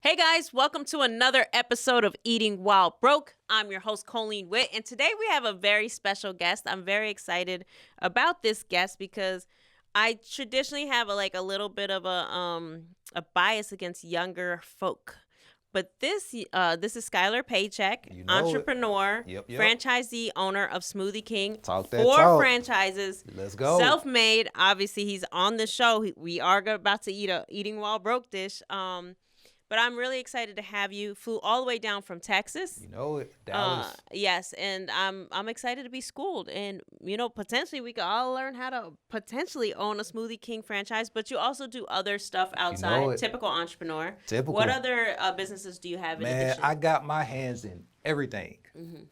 Hey guys, welcome to another episode of Eating While Broke. I'm your host, Coline Witt, and today we have a very special guest. I'm very excited about this guest because I traditionally have a little bit of a bias against younger folk. But this is Skyler Paycheck, entrepreneur, franchisee owner of Smoothie King. Talk that Four talk. Franchises. Let's go. Self-made. Obviously, he's on the show. We are about to eat a Eating While Broke dish. But I'm really excited to have you. Flew all the way down from Texas. You know it, Dallas. Yes, and I'm excited to be schooled. And, potentially we could all learn how to potentially own a Smoothie King franchise. But you also do other stuff outside. Typical entrepreneur. Typical. What other businesses do you have in addition? I got my hands in everything.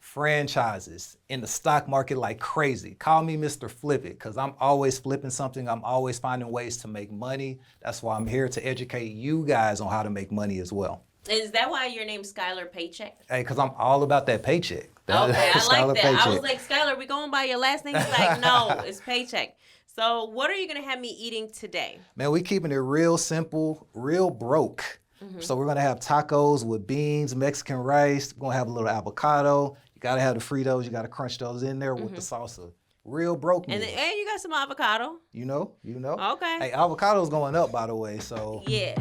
Franchises, in the stock market like crazy. Call me Mr. Flip It, because I'm always flipping something. I'm always finding ways to make money. That's why I'm here to educate you guys on how to make money as well. Is that why your name's Skyler Paycheck? Hey, because I'm all about that paycheck. Okay, I like that. Paycheck. I was like, Skyler, we going by your last name? He's like, no, it's Paycheck. So what are you going to have me eating today? Man, we keeping it real simple, real broke. So we're going to have tacos with beans, Mexican rice. We're going to have a little avocado. You got to have the Fritos. You got to crunch those in there with the salsa. Real broke meal. And you got some avocado. You know. Okay. Hey, avocado's going up, by the way, so. Yeah.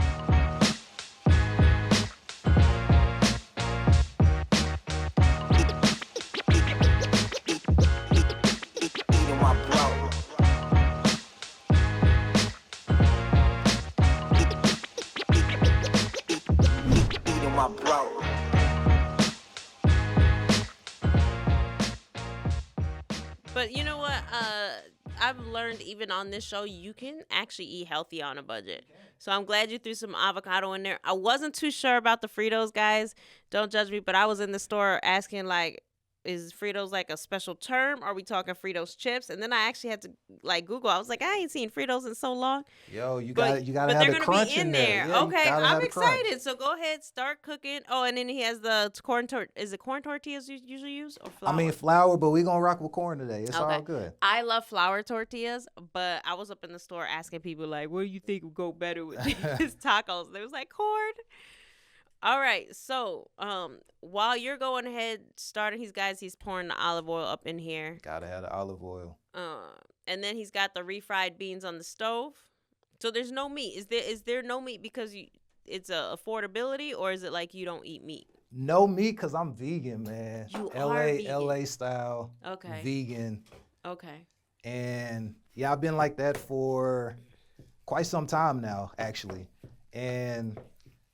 But you know what? I've learned even on this show, you can actually eat healthy on a budget. So I'm glad you threw some avocado in there. I wasn't too sure about the Fritos, guys. Don't judge me, but I was in the store asking, is Fritos like a special term? Are we talking Fritos chips? And then I actually had to Google. I was like, I ain't seen Fritos in so long. Yo, you gotta have the crunch in there. Yeah, okay, I'm excited. So go ahead, start cooking. Oh, and then he has the corn Is it corn tortillas you usually use or flour? I mean flour, but we gonna rock with corn today. It's all good. I love flour tortillas, but I was up in the store asking people what do you think would go better with these tacos? They was like corn. All right, so while you're going ahead starting, he's pouring the olive oil up in here. Gotta have the olive oil. And then he's got the refried beans on the stove. So there's no meat. Is there no meat because it's a affordability, or is it like you don't eat meat? No meat because I'm vegan, man. You are vegan. LA style. Okay. Vegan. Okay. And yeah, I've been like that for quite some time now, actually. And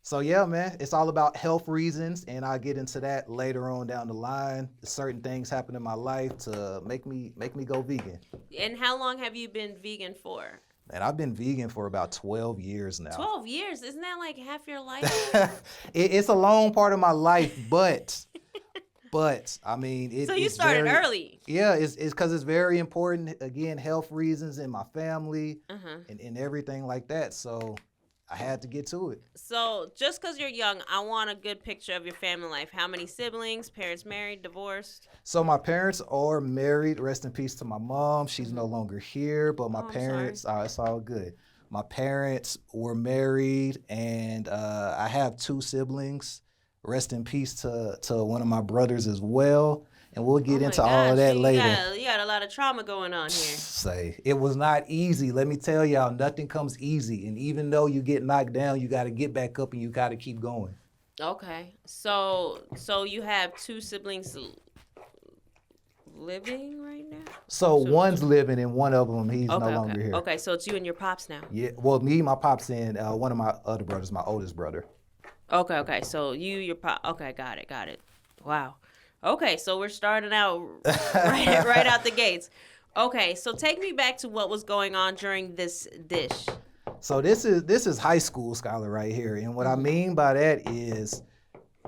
so yeah, man, it's all about health reasons, and I'll get into that later on down the line. Certain things happen in my life to make me go vegan. And how long have you been vegan for? And I've been vegan for about 12 years now. 12 years? Isn't that like half your life? It's a long part of my life, but I mean, so you started early. Yeah, it's because it's very important. Again, health reasons in my family and everything like that. So I had to get to it. So just because you're young, I want a good picture of your family life. How many siblings? Parents married, divorced? So my parents are married. Rest in peace to my mom. She's no longer here, but my parents, it's all good. My parents were married, and I have two siblings. Rest in peace to one of my brothers as well. And we'll get into all of that later. You got a lot of trauma going on here. Say, it was not easy. Let me tell y'all, nothing comes easy. And even though you get knocked down, you got to get back up and you got to keep going. Okay. So you have two siblings living right now? So one's living and one of them, he's no longer here. Okay, so it's you and your pops now. Yeah, well, me, my pops, and one of my other brothers, my oldest brother. Okay. So you, your pop. Okay, got it. Wow. Okay, so we're starting out right out the gates. Okay, so take me back to what was going on during this dish. So this is high school, Skyler, right here. And what I mean by that is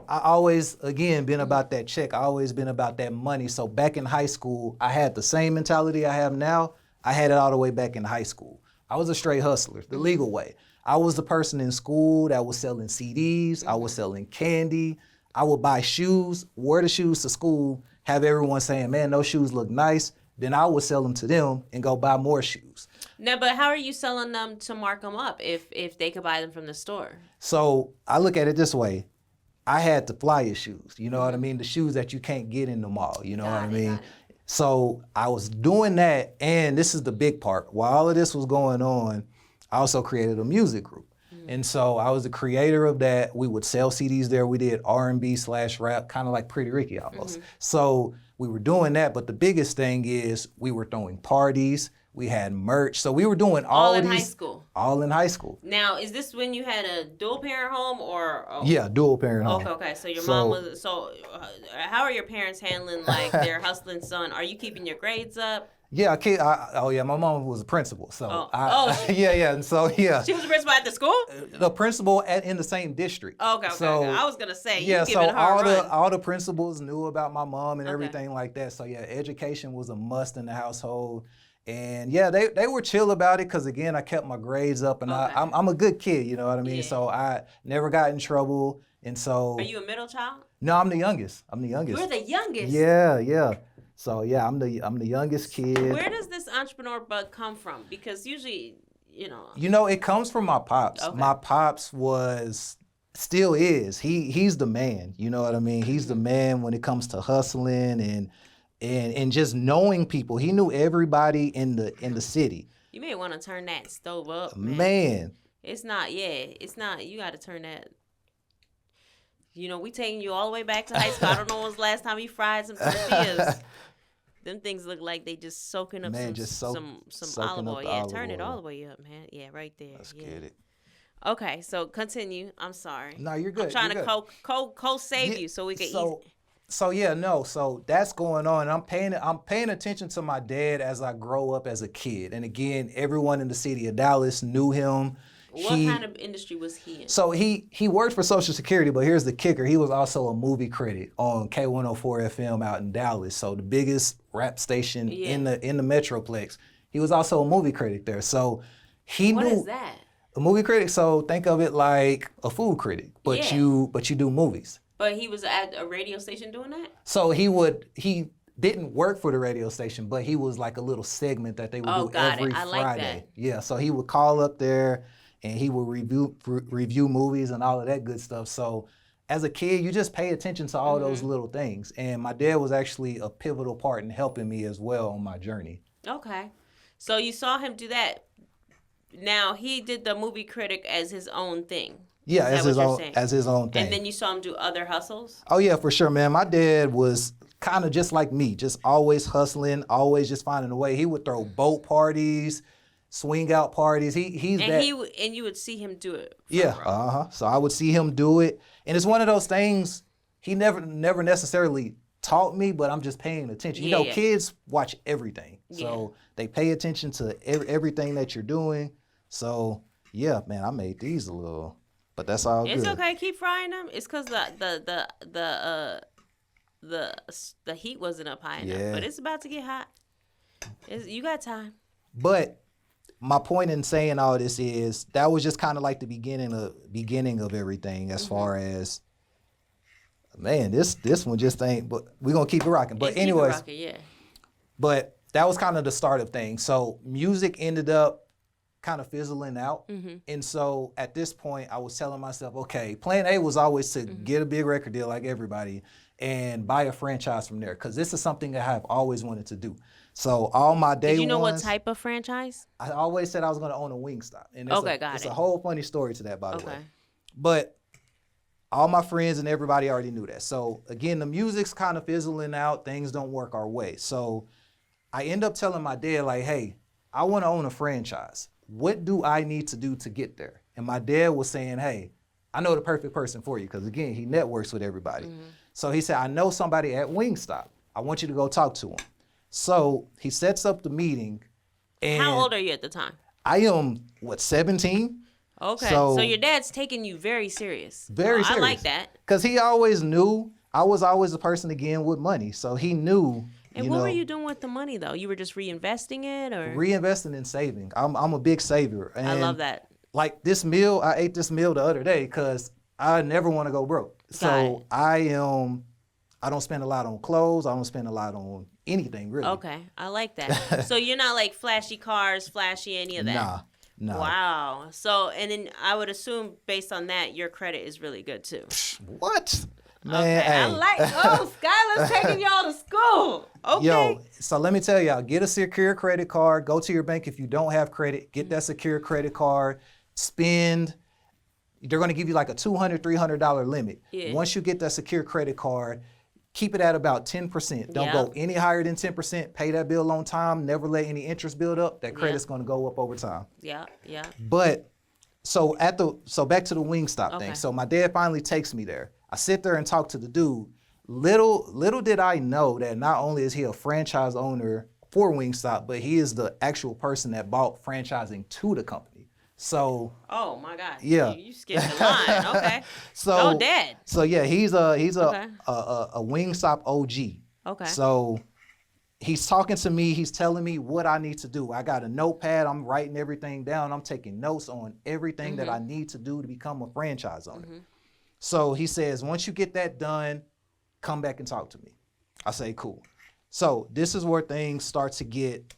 I always, again, been about that check. I always been about that money. So back in high school, I had the same mentality I have now. I had it all the way back in high school. I was a straight hustler, the legal way. I was the person in school that was selling CDs. I was selling candy. I would buy shoes, wear the shoes to school, have everyone saying, man, those shoes look nice. then I would sell them to them and go buy more shoes. No, but how are you selling them to mark them up if they could buy them from the store? So I look at it this way. I had the flyer shoes, you know what I mean? The shoes that you can't get in the mall, you know what I mean? So I was doing that, and this is the big part. While all of this was going on, I also created a music group. And so I was the creator of that. We would sell CDs there. We did R&B/rap, kind of like Pretty Ricky almost. So we were doing that, but the biggest thing is we were throwing parties. We had merch. So we were doing all in these, high school. All in high school. Now, is this when you had a dual parent home or? Yeah, dual parent home. Okay. So your mom was. So how are your parents handling like their hustling son? Are you keeping your grades up? Yeah, my mom was a principal, so yeah, and so yeah. She was a principal at the school. The principal in the same district. Okay. So I was gonna say, yeah. So all the principals knew about my mom and everything like that. So yeah, education was a must in the household. And yeah, they were chill about it because again, I kept my grades up, and I'm a good kid, you know what I mean. Yeah. So I never got in trouble, and so. Are you a middle child? No, I'm the youngest. You're the youngest. Yeah. So yeah, I'm the youngest kid. Where does this entrepreneur bug come from? Because usually, it comes from my pops. Okay. My pops still is. He's the man. You know what I mean? He's the man when it comes to hustling and just knowing people. He knew everybody in the city. You may want to turn that stove up, man. It's not. You got to turn that. We taking you all the way back to high school. I don't know when was the last time you fried some tortillas. Them things look like they just soaking up some olive oil. Yeah, turn it all the way up, man. Yeah, right there. Let's get it. Okay, so continue. I'm sorry. No, you're good. I'm trying to co-save you so we can eat. So that's going on. I'm paying attention to my dad as I grow up as a kid. And again, everyone in the city of Dallas knew him. What kind of industry was he in? So he worked for Social Security, but here's the kicker. He was also a movie critic on K104 FM out in Dallas. So the biggest rap station in the Metroplex. He was also a movie critic there. So he knew. What is that? A movie critic, so think of it like a food critic, but you do movies. But he was at a radio station doing that? So he didn't work for the radio station, but he was like a little segment that they would do every Friday. Like that. Yeah, so he would call up there and he would review movies and all of that good stuff. So as a kid, you just pay attention to all those little things. And my dad was actually a pivotal part in helping me as well on my journey. Okay. So you saw him do that. Now, he did the movie critic as his own thing. Yeah, as his own thing. And then you saw him do other hustles? Oh, yeah, for sure, man. My dad was kind of just like me, just always hustling, always just finding a way. He would throw boat parties, swing out parties. And you would see him do it. So I would see him do it. And it's one of those things he never necessarily taught me, but I'm just paying attention. Kids watch everything. So they pay attention to everything that you're doing. So, yeah, man, I made these a little, but that's all good. It's okay. Keep frying them. It's because the heat wasn't up high enough, but it's about to get hot. You got time. But my point in saying all this is that was just kind of like the beginning of everything as far as, man, this one just ain't, but we're going to keep it rocking. But anyways, but that was kind of the start of things. So music ended up kind of fizzling out. And so at this point, I was telling myself, okay, plan A was always to get a big record deal like everybody and buy a franchise from there, because this is something that I've always wanted to do. So all my day ones. Did you know what type of franchise? I always said I was going to own a Wingstop. And it's a whole funny story to that, by the way. But all my friends and everybody already knew that. So again, the music's kind of fizzling out. Things don't work our way. So I end up telling my dad, like, hey, I want to own a franchise. What do I need to do to get there? And my dad was saying, hey, I know the perfect person for you, because again, he networks with everybody. So he said, I know somebody at Wingstop. I want you to go talk to him. So he sets up the meeting. And how old are you at the time? I am, 17? Okay, so your dad's taking you very serious. Very serious. I like that. Because he always knew I was always a person, again, with money. So he knew. And what were you doing with the money, though? You were just reinvesting it, or? Reinvesting and saving. I'm a big saver. And I love that. Like this meal, I ate this meal the other day because I never want to go broke. So I'm I don't spend a lot on clothes. I don't spend a lot on anything, really. Okay, I like that. So you're not like flashy cars, flashy any of that? Nah. Wow. So, and then I would assume based on that, your credit is really good too. What? Man, okay, hey. I like, Skyler's taking y'all to school. Okay. Yo, so let me tell y'all, get a secure credit card. Go to your bank if you don't have credit. Get that secure credit card. Spend. They're going to give you like a $200, $300 limit. Yeah. Once you get that secure credit card, keep it at about 10%. Don't go any higher than 10%. Pay that bill on time. Never let any interest build up. That credit's going to go up over time. Yeah. But so back to the Wingstop thing. So my dad finally takes me there. I sit there and talk to the dude. Little did I know that not only is he a franchise owner for Wingstop, but he is the actual person that bought franchising to the company. So. Oh my God. Yeah. You skipped the line. Okay. So. Go Dad. So yeah, he's a Wingstop OG. Okay. So he's talking to me. He's telling me what I need to do. I got a notepad. I'm writing everything down. I'm taking notes on everything that I need to do to become a franchise owner. So he says, once you get that done, come back and talk to me. I say, cool. So this is where things start to get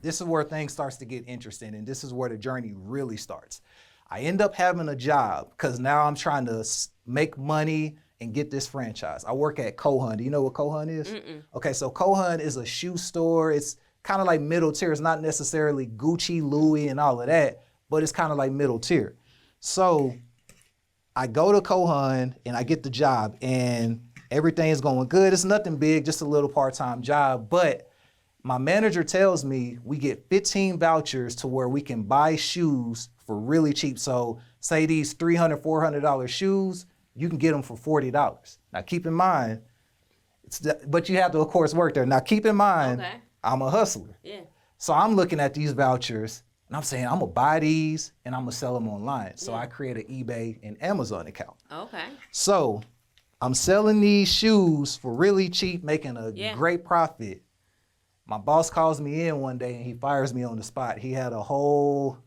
interesting, and this is where the journey really starts. I end up having a job because now I'm trying to make money and get this franchise. I work at Coline. Do you know what Coline is? Okay, so Coline is a shoe store. It's kind of like middle tier. It's not necessarily Gucci, Louis, and all of that, but it's kind of like middle tier. So I go to Coline and I get the job, and everything's going good. It's nothing big, just a little part-time job, but my manager tells me we get 15 vouchers to where we can buy shoes for really cheap. So say these $300, $400 shoes, you can get them for $40. Now keep in mind, but you have to of course work there. Now keep in mind, I'm a hustler. Yeah. So I'm looking at these vouchers and I'm saying, I'm gonna buy these and I'm gonna sell them online. So I create an eBay and Amazon account. Okay. So I'm selling these shoes for really cheap, making a great profit. My boss calls me in one day and he fires me on the spot. He had a whole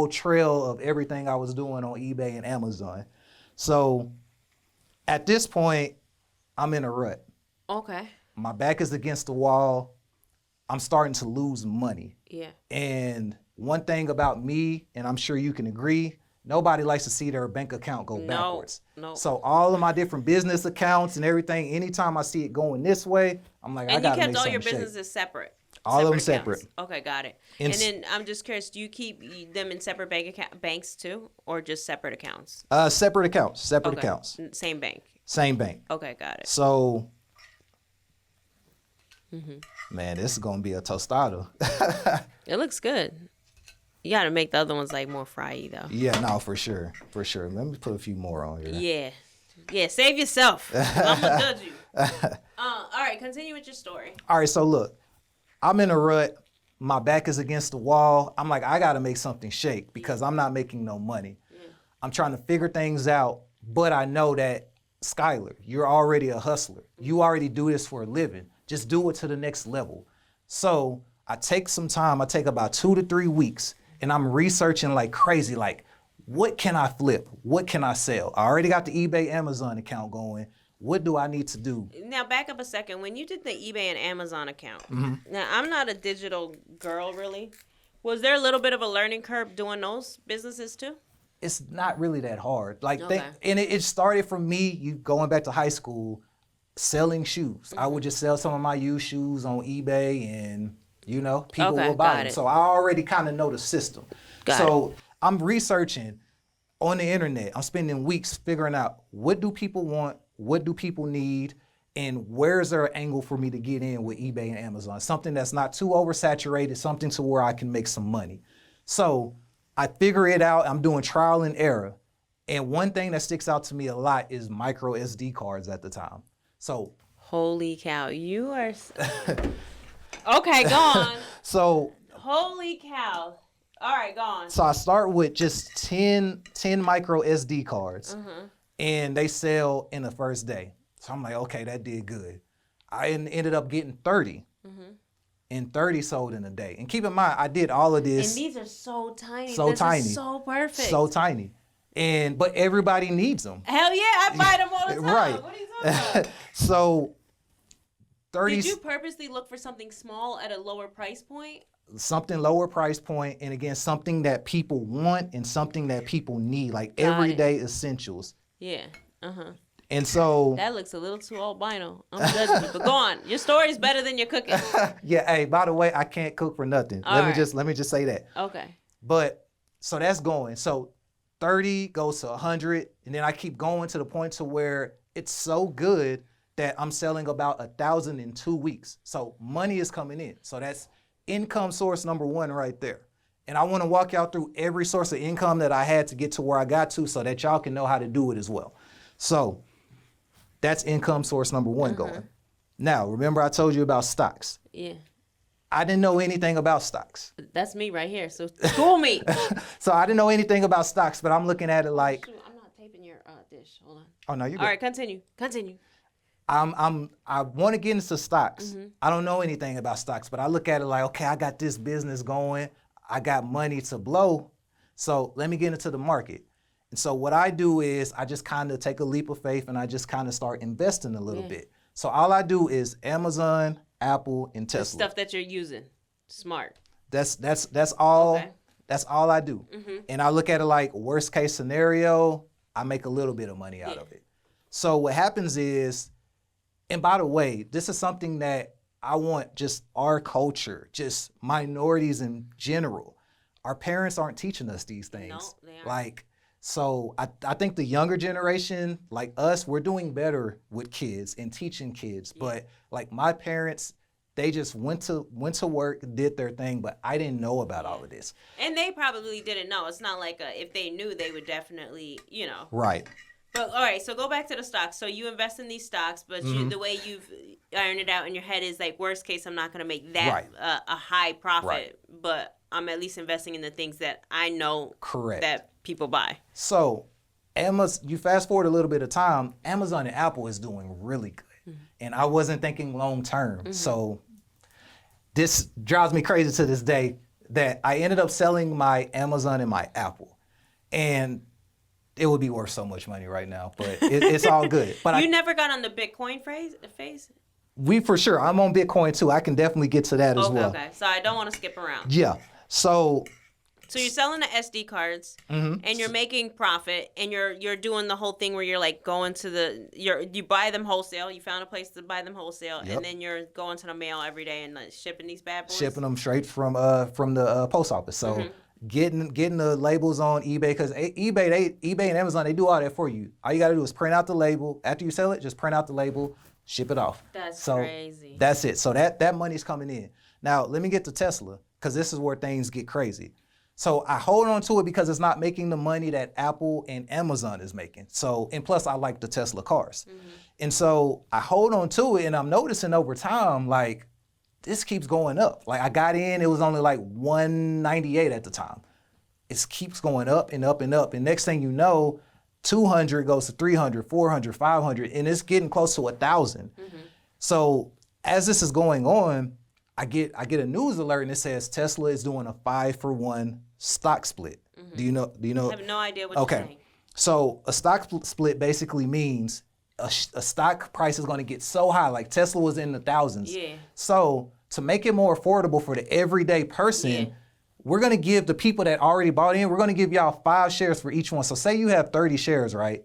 trail of everything I was doing on eBay and Amazon. So at this point, I'm in a rut. Okay. My back is against the wall. I'm starting to lose money. Yeah. And one thing about me, and I'm sure you can agree, nobody likes to see their bank account go backwards. No. So all of my different business accounts and everything, anytime I see it going this way, I'm like, I gotta make something. And you kept all your businesses separate? All of them separate. Okay, got it. And then I'm just curious, do you keep them in separate banks too, or just separate accounts? Separate accounts. Accounts. Same bank? Same bank. Okay, got it. So, man, this is going to be a tostada. It looks good. You got to make the other ones like more fry-y though. Yeah, no, for sure. For sure. Let me put a few more on here. Yeah, save yourself. I'm going to judge you. All right, continue with your story. All right, so look, I'm in a rut. My back is against the wall. I'm like, I got to make something shake because I'm not making no money. I'm trying to figure things out, but I know that, Skyler, you're already a hustler. You already do this for a living. Just do it to the next level. So I take some time. I take about 2 to 3 weeks, and I'm researching like crazy, like, what can I flip? What can I sell? I already got the eBay, Amazon account going. What do I need to do? Now, back up a second. When you did the eBay and Amazon account, now I'm not a digital girl, really. Was there a little bit of a learning curve doing those businesses too? It's not really that hard. Like, Okay. and it started from me, going back to high school, selling shoes. I would just sell some of my used shoes on eBay, and people will buy them. So I already kind of know the system. So I'm researching on the internet. I'm spending weeks figuring out what do people want, what do people need, and where's there an angle for me to get in with eBay and Amazon? Something that's not too oversaturated, something to where I can make some money. So I figure it out. I'm doing trial and error. And one thing that sticks out to me a lot is micro SD cards at the time. So holy cow, you are okay, go on. So holy cow. All right, go on. So I start with just 10 micro SD cards, and they sell in the first day. So I'm like, okay, that did good. I ended up getting 30, and 30 sold in a day. And keep in mind, I did all of this. And these are so tiny. So this tiny. Is so perfect. So tiny. But everybody needs them. Hell yeah, I buy them all the time. Right. What are you talking So 30. Did you purposely look for something small at a lower price point? Something lower price point, and again, something that people want and something that people need, like Got it. everyday essentials. Yeah. Uh-huh. And so That looks a little too albino. I'm judging you. But go on. Your story's better than your cooking. yeah, hey, by the way, I can't cook for nothing. All let right. me just say that. Okay. But so that's going. So 30 goes to 100, and then I keep going to the point to where it's so good that I'm selling about 1,000 in 2 weeks. So money is coming in. So that's income source number one right there. And I want to walk y'all through every source of income that I had to get to where I got to so that y'all can know how to do it as well. So that's income source number one going. Now, remember I told you about stocks. Yeah. I didn't know anything about stocks. That's me right here. So school me. So I didn't know anything about stocks, but I'm looking at it like, Shoot, I'm not taping your dish. Hold on. oh no, you're good. All right, continue. Continue. I want to get into stocks. I don't know anything about stocks, but I look at it like, okay, I got this business going. I got money to blow. So let me get into the market. And so what I do is I just kind of take a leap of faith and I just kind of start investing a little bit. So all I do is Amazon, Apple, and The Tesla. stuff that you're using. Smart. That's all. Okay. That's all I do. And I look at it like worst case scenario, I make a little bit of money out of it. So what happens is, and by the way, this is something that I want just our culture, just minorities in general. Our parents aren't teaching us these things. No, they aren't. Like, so I think the younger generation, like us, we're doing better with kids and teaching kids. But like my parents, they just went to work, did their thing, but I didn't know about all of this. And they probably didn't know. It's not like if they knew, they would definitely, Right. But all right, so go back to the stocks. So you invest in these stocks, but the way you've ironed it out in your head is like, worst case, I'm not going to make that Right. A high profit, Right. but I'm at least investing in the things that I know Correct. that people buy. So Amazon, you fast forward a little bit of time, Amazon and Apple is doing really good. And I wasn't thinking long term. So this drives me crazy to this day that I ended up selling my Amazon and my Apple. And it would be worth so much money right now, but it's all good. But You never got on the Bitcoin phase? we for sure, I'm on Bitcoin too. I can definitely get to that as well. Okay. So I don't want to skip around. Yeah. So you're selling the SD cards, and you're making profit, and you're doing the whole thing where you're like going to you buy them wholesale. You found a place to buy them wholesale, and then you're going to the mail every day and shipping these bad boys. shipping them straight from the post office. So getting the labels on eBay, because eBay and Amazon, they do all that for you. All you got to do is print out the label. After you sell it, just print out the label, ship it off. That's so crazy. That's it. So that money's coming in. Now let me get to Tesla, because this is where things get crazy. So I hold on to it because it's not making the money that Apple and Amazon is making. So, and plus I like the Tesla cars. And so I hold on to it, and I'm noticing over time, like, this keeps going up. Like I got in, it was only like 198 at the time. It keeps going up and up and up. And next thing you know, 200 goes to 300, 400, 500, and it's getting close to 1,000. So as this is going on, I get a news alert and it says Tesla is doing a 5-for-1 stock split. Do you know? I have no idea what you're saying. So a stock split basically means a stock price is going to get so high, like Tesla was in the thousands. Yeah. So to make it more affordable for the everyday person, we're going to give the people that already bought in, we're going to give y'all 5 shares for each one. So say you have 30 shares, right?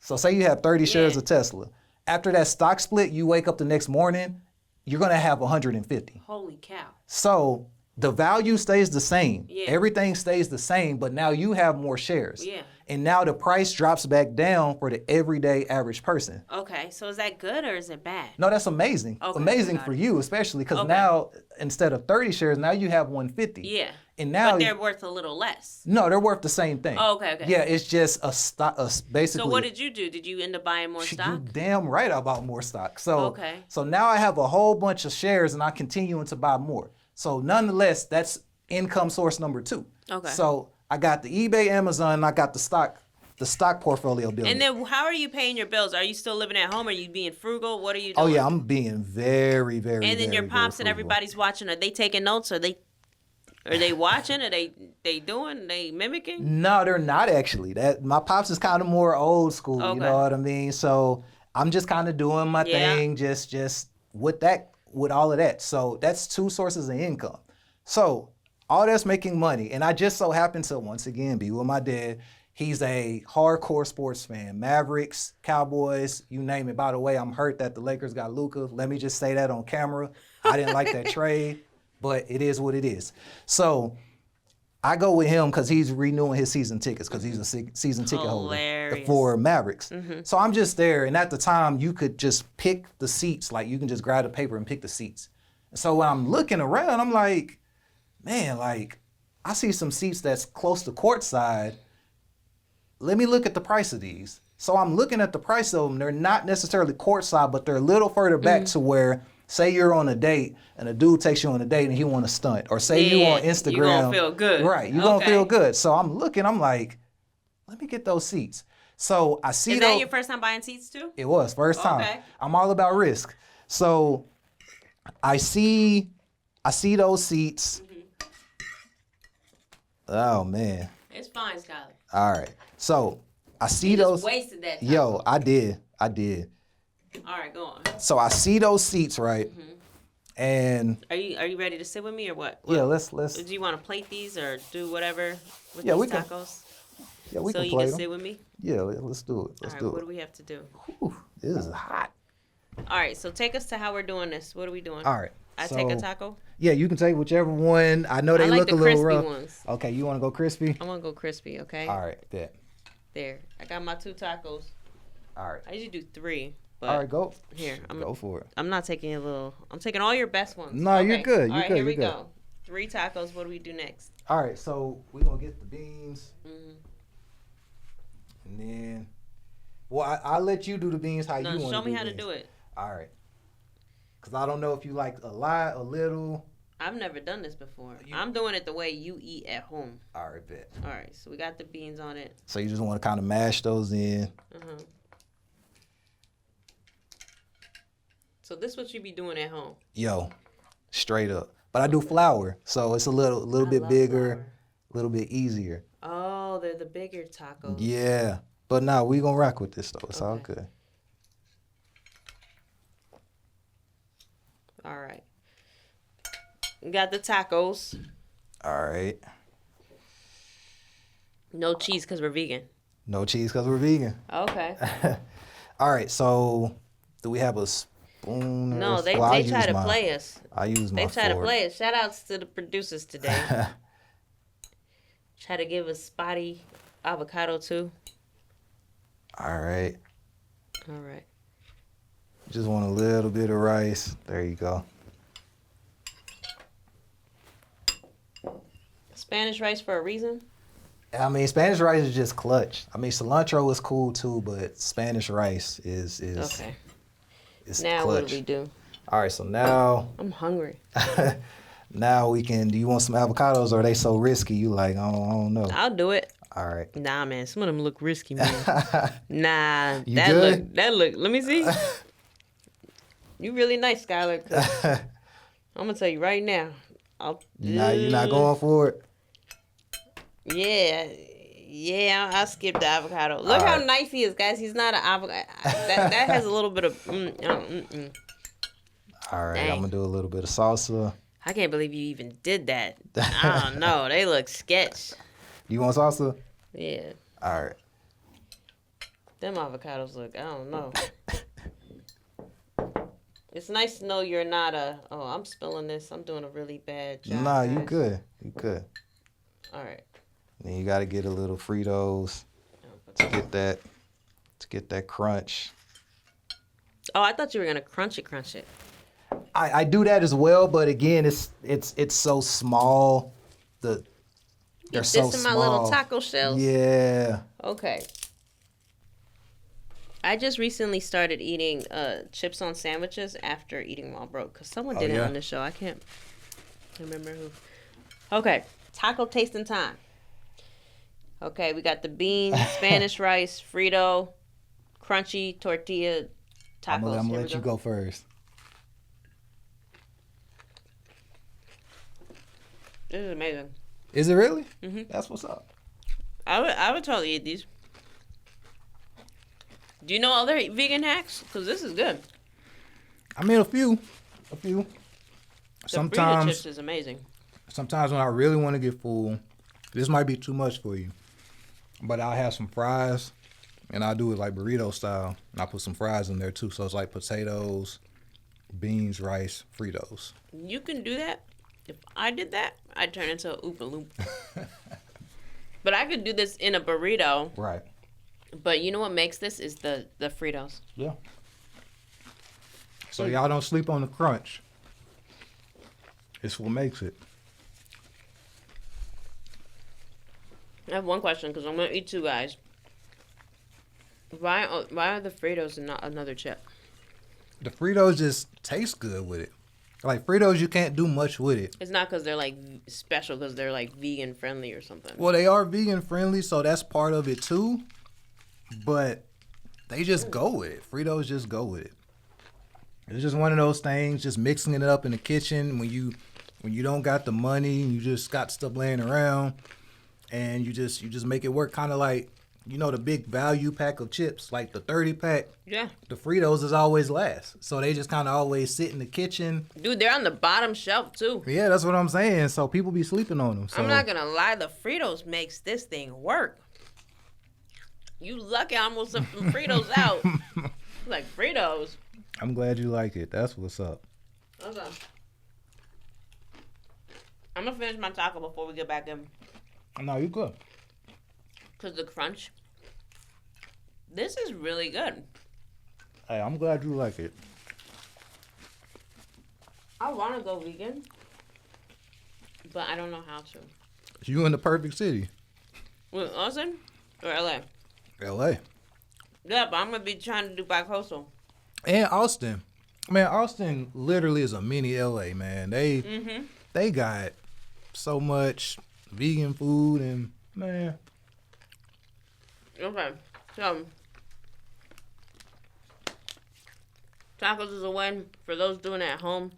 So say you have 30 shares of Tesla. After that stock split, you wake up the next morning, you're going to have 150. Holy cow. So the value stays the same. Yeah. Everything stays the same, but now you have more shares. Yeah. And now the price drops back down for the everyday average person. Okay, so is that good or is it bad? No, that's amazing. Okay, amazing got for it. you, especially because now instead of 30 shares, now you have 150. Yeah. And now But they're worth a little less. no, they're worth the same thing. Oh, okay. Yeah, it's just a stock. Basically. So what did you do? Did you end up buying more stock? You damn right I bought more stock. So Okay. So now I have a whole bunch of shares and I'm continuing to buy more. So nonetheless, that's income source number 2. Okay. So I got the eBay, Amazon, and I got the stock portfolio building. And then how are you paying your bills? Are you still living at home? Are you being frugal? What are you doing? Oh yeah, I'm being very, very. And then very, your very pops and frugal. everybody's watching. Are they taking notes? Are they watching? Are they doing? Are they mimicking? No, they're not actually. That my pops is kind of more old school. Okay. You know what I mean? So I'm just kind of doing my thing, just with all of that. So that's 2 sources of income. So all that's making money. And I just so happen to, once again, be with my dad. He's a hardcore sports fan. Mavericks, Cowboys, you name it. By the way, I'm hurt that the Lakers got Luka. Let me just say that on camera. I didn't like that trade, but it is what it is. So I go with him because he's renewing his season tickets because he's a season ticket holder for Mavericks. So I'm just there. And at the time, you could just pick the seats. Like, you can just grab the paper and pick the seats. So when I'm looking around, I'm like, man, like, I see some seats that's close to courtside. Let me look at the price of these. So I'm looking at the price of them. They're not necessarily courtside, but they're a little further back to where, say you're on a date and a dude takes you on a date and he want to stunt. Or say you on Instagram. You're going to feel good. Right, you're going to feel good. So I'm looking, I'm like, let me get those seats. So I see Is that your first time buying seats too? It was, first time. Okay. I'm all about risk. So I see those seats. Oh, man. It's fine, Skyler. All right. So I see you those. Just wasted that time. Yo, I did. All right, go on. So I see those seats, right? And are you ready to sit with me or what? Yeah, let's. Do you want to plate these or do whatever with Yeah, these we can. tacos? Yeah, we so can you play can them. sit with me? Yeah, let's do it. Let's All right, do what it. do we have to do? Whew, this is hot. All right, so take us to how we're doing this. What are we doing? All right. I take a taco? Yeah, you can take whichever one. I know they I like look the a little crispy rough. ones. Okay, you want to go crispy? I want to go crispy, okay? All right, bet. There. I got my 2 tacos. All right. I usually do 3, but All right, go. here. Go for it. I'm not taking I'm taking all your best ones. No, you're good. All You're right, good. here we You're good. go. 3 tacos. What do we do next? All right, so we're going to get the beans. And then, well, I'll let you do the beans how you want to do it. Show me how to do it. All right. Because I don't know if you like a lot, a little. I've never done this before. I'm doing it the way you eat at home. All right, bet. All right, so we got the beans on it. So you just want to kind of mash those in. So this is what you be doing at home? Yo, straight up. But I do flour, so it's a little bit bigger, a little bit easier. Oh, they're the bigger tacos. Yeah. But no, we going to rock with this, though. It's all good. All right. We got the tacos. All right. No cheese because we're vegan. No cheese because we're vegan. Okay. All right, so do we have a spoon? No, they try to play us. I use my They try to fork. play us. Shout outs to the producers today. Try to give us spotty avocado too. All right. All right. Just want a little bit of rice. There you go. Spanish rice for a reason? I mean, Spanish rice is just clutch. I mean, cilantro is cool too, but Spanish rice is okay. It's now clutch. what do we do? All right, so now I'm hungry. now we can. Do you want some avocados? Or are they so risky? You like? I don't know. I'll do it. All right. Nah, man. Some of them look risky, man. Nah. You that good? look. Let me see. You really nice, Skyler. 'Cause I'm gonna tell you right now. You're not going for it. Yeah. I'll skip the avocado. Look how nice he is, guys. He's not an avocado. That has a little bit of. All right, Dang. I'm gonna do a little bit of salsa. I can't believe you even did that. I don't know. They look sketch. You want salsa? Yeah. All right. Them avocados look. I don't know. It's nice to know you're not I'm spilling this. I'm doing a really bad job. Nah, you guys. good. You good. All right. Then you gotta get a little Fritos to get that crunch. Oh, I thought you were gonna crunch it. I do that as well, but again, it's so small. They're so This in my small. little taco shells. Yeah. Okay. I just recently started eating chips on sandwiches after eating while broke because someone did it on the show. I can't remember who. Okay, taco tasting time. Okay, we got the beans, Spanish rice, Frito, crunchy tortilla tacos. I'm gonna let you go first. This is amazing. Is it really? Mm-hmm. That's what's up. I would totally eat these. Do you know other vegan hacks? Because this is good. I mean, a few. The Sometimes Frito chips is amazing. Sometimes when I really want to get full, this might be too much for you, but I'll have some fries, and I'll do it like burrito style, and I'll put some fries in there too. So it's like potatoes, beans, rice, Fritos. You can do that. If I did that, I'd turn into a Oompa Loompa. But I could do this in a burrito. Right. But you know what makes this is the Fritos. Yeah. So y'all don't sleep on the crunch. It's what makes it. I have one question because I'm going to eat two guys. Why are the Fritos and not another chip? The Fritos just taste good with it. Like Fritos, you can't do much with it. It's not because they're like special because they're like vegan friendly or something. Well, they are vegan friendly, so that's part of it too. But they just go with it. Fritos just go with it. It's just one of those things, just mixing it up in the kitchen when you don't got the money, you just got stuff laying around, and you just make it work. Kind of like, the big value pack of chips, like the 30 pack. Yeah. The Fritos is always last, so they just kind of always sit in the kitchen. Dude, they're on the bottom shelf too. Yeah, that's what I'm saying. So people be sleeping on them. So. I'm not gonna lie, the Fritos makes this thing work. You lucky I almost left some Fritos out. Like Fritos. I'm glad you like it. That's what's up. Okay. I'm gonna finish my taco before we get back in. No, you good. Cause the crunch. This is really good. Hey, I'm glad you like it. I want to go vegan, but I don't know how to. You in the perfect city. With Austin or LA? LA. Yeah, but I'm gonna be trying to do bicoastal. And Austin. Man, Austin literally is a mini LA, man. They got so much vegan food and, man. Okay, so tacos is a win for those doing it at home.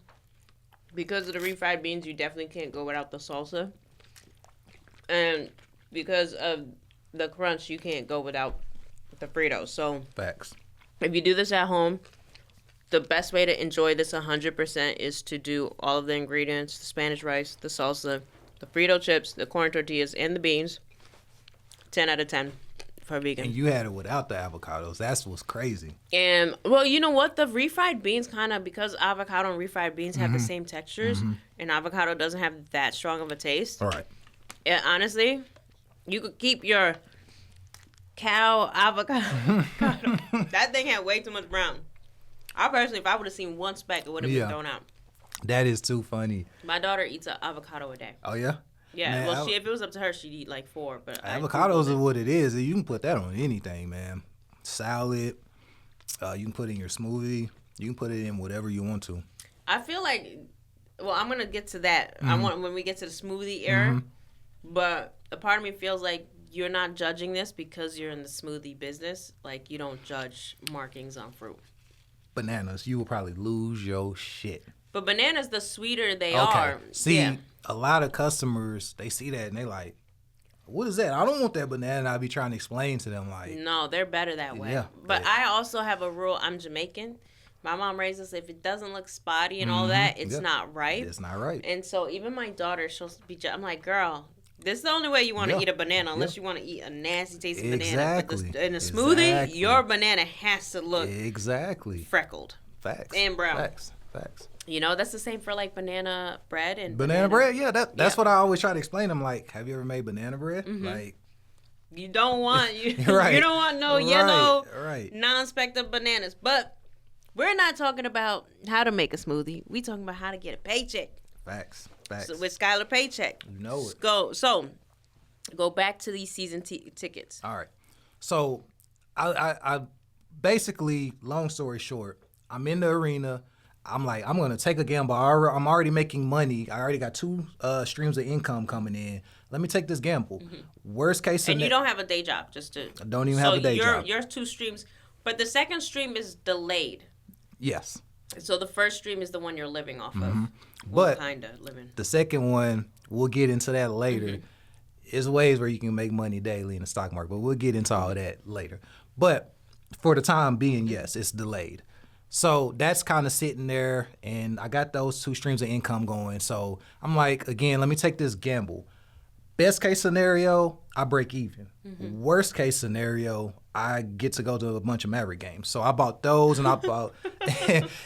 Because of the refried beans, you definitely can't go without the salsa. And because of the crunch, you can't go without the Fritos. So Facts. if you do this at home, the best way to enjoy this 100% is to do all of the ingredients, the Spanish rice, the salsa, the Frito chips, the corn tortillas, and the beans. 10 out of 10 for vegan. And you had it without the avocados. That's what's crazy. And, well, you know what? The refried beans kind of, because avocado and refried beans have the same textures, and avocado doesn't have that strong of a taste. All right. And honestly, you could keep your cow avocado. That thing had way too much brown. I personally, if I would have seen one speck, it would have been thrown out. That is too funny. My daughter eats an avocado a day. Oh, yeah? Yeah, Man, well, if it was up to her, she'd eat like 4. But avocados are what it is. You can put that on anything, man. Salad. You can put it in your smoothie. You can put it in whatever you want to. I feel like, well, I'm gonna get to that. I want when we get to the smoothie era. But a part of me feels like you're not judging this because you're in the smoothie business. Like, you don't judge markings on fruit. Bananas, you will probably lose your shit. But bananas, the sweeter they are. See, a lot of customers, they see that and they like, what is that? I don't want that banana. And I'll be trying to explain to them like. No, they're better that way. Yeah, but I also have a rule. I'm Jamaican. My mom raised us, if it doesn't look spotty and all that, it's not right. It's not right. And so even my daughter, she'll be, I'm like, girl, this is the only way you want to eat a banana, unless you want to eat a nasty tasting banana. But in a smoothie, your banana has to look freckled. Facts. And brown. Facts. You know, that's the same for like banana bread and banana bread. Yeah, that's what I always try to explain. I'm like, have you ever made banana bread? Like, you don't want you don't want no yellow non-spectrum bananas. But we're not talking about how to make a smoothie. We talking about how to get a paycheck. Facts. So with Skyler Paycheck. You know it. Go back to these season tickets. All right. So I basically, long story short, I'm in the arena. I'm like, I'm going to take a gamble. I'm already making money. I already got 2 streams of income coming in. Let me take this gamble. Worst case scenario. And you don't have a day job, just to. I don't even have a day job. Your 2 streams, but the second stream is delayed. Yes. So the first stream is the one you're living off of. But kind of living. The second one, we'll get into that later. There's ways where you can make money daily in the stock market, but we'll get into all that later. But For the time being, yes, it's delayed. So that's kind of sitting there, and I got those 2 streams of income going. So I'm like, again, let me take this gamble. Best case scenario, I break even. Worst case scenario, I get to go to a bunch of Maverick games. So I bought those, and I bought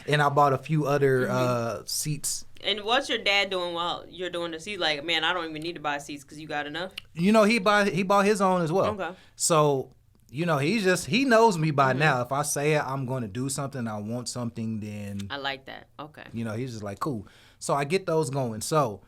and I bought a few other seats. And what's your dad doing while you're doing this? He's like, man, I don't even need to buy seats because you got enough. He bought his own as well. Okay. So he knows me by now. If I say I'm going to do something, I want something, then I like that. Okay. He's just like, cool. So I get those going. So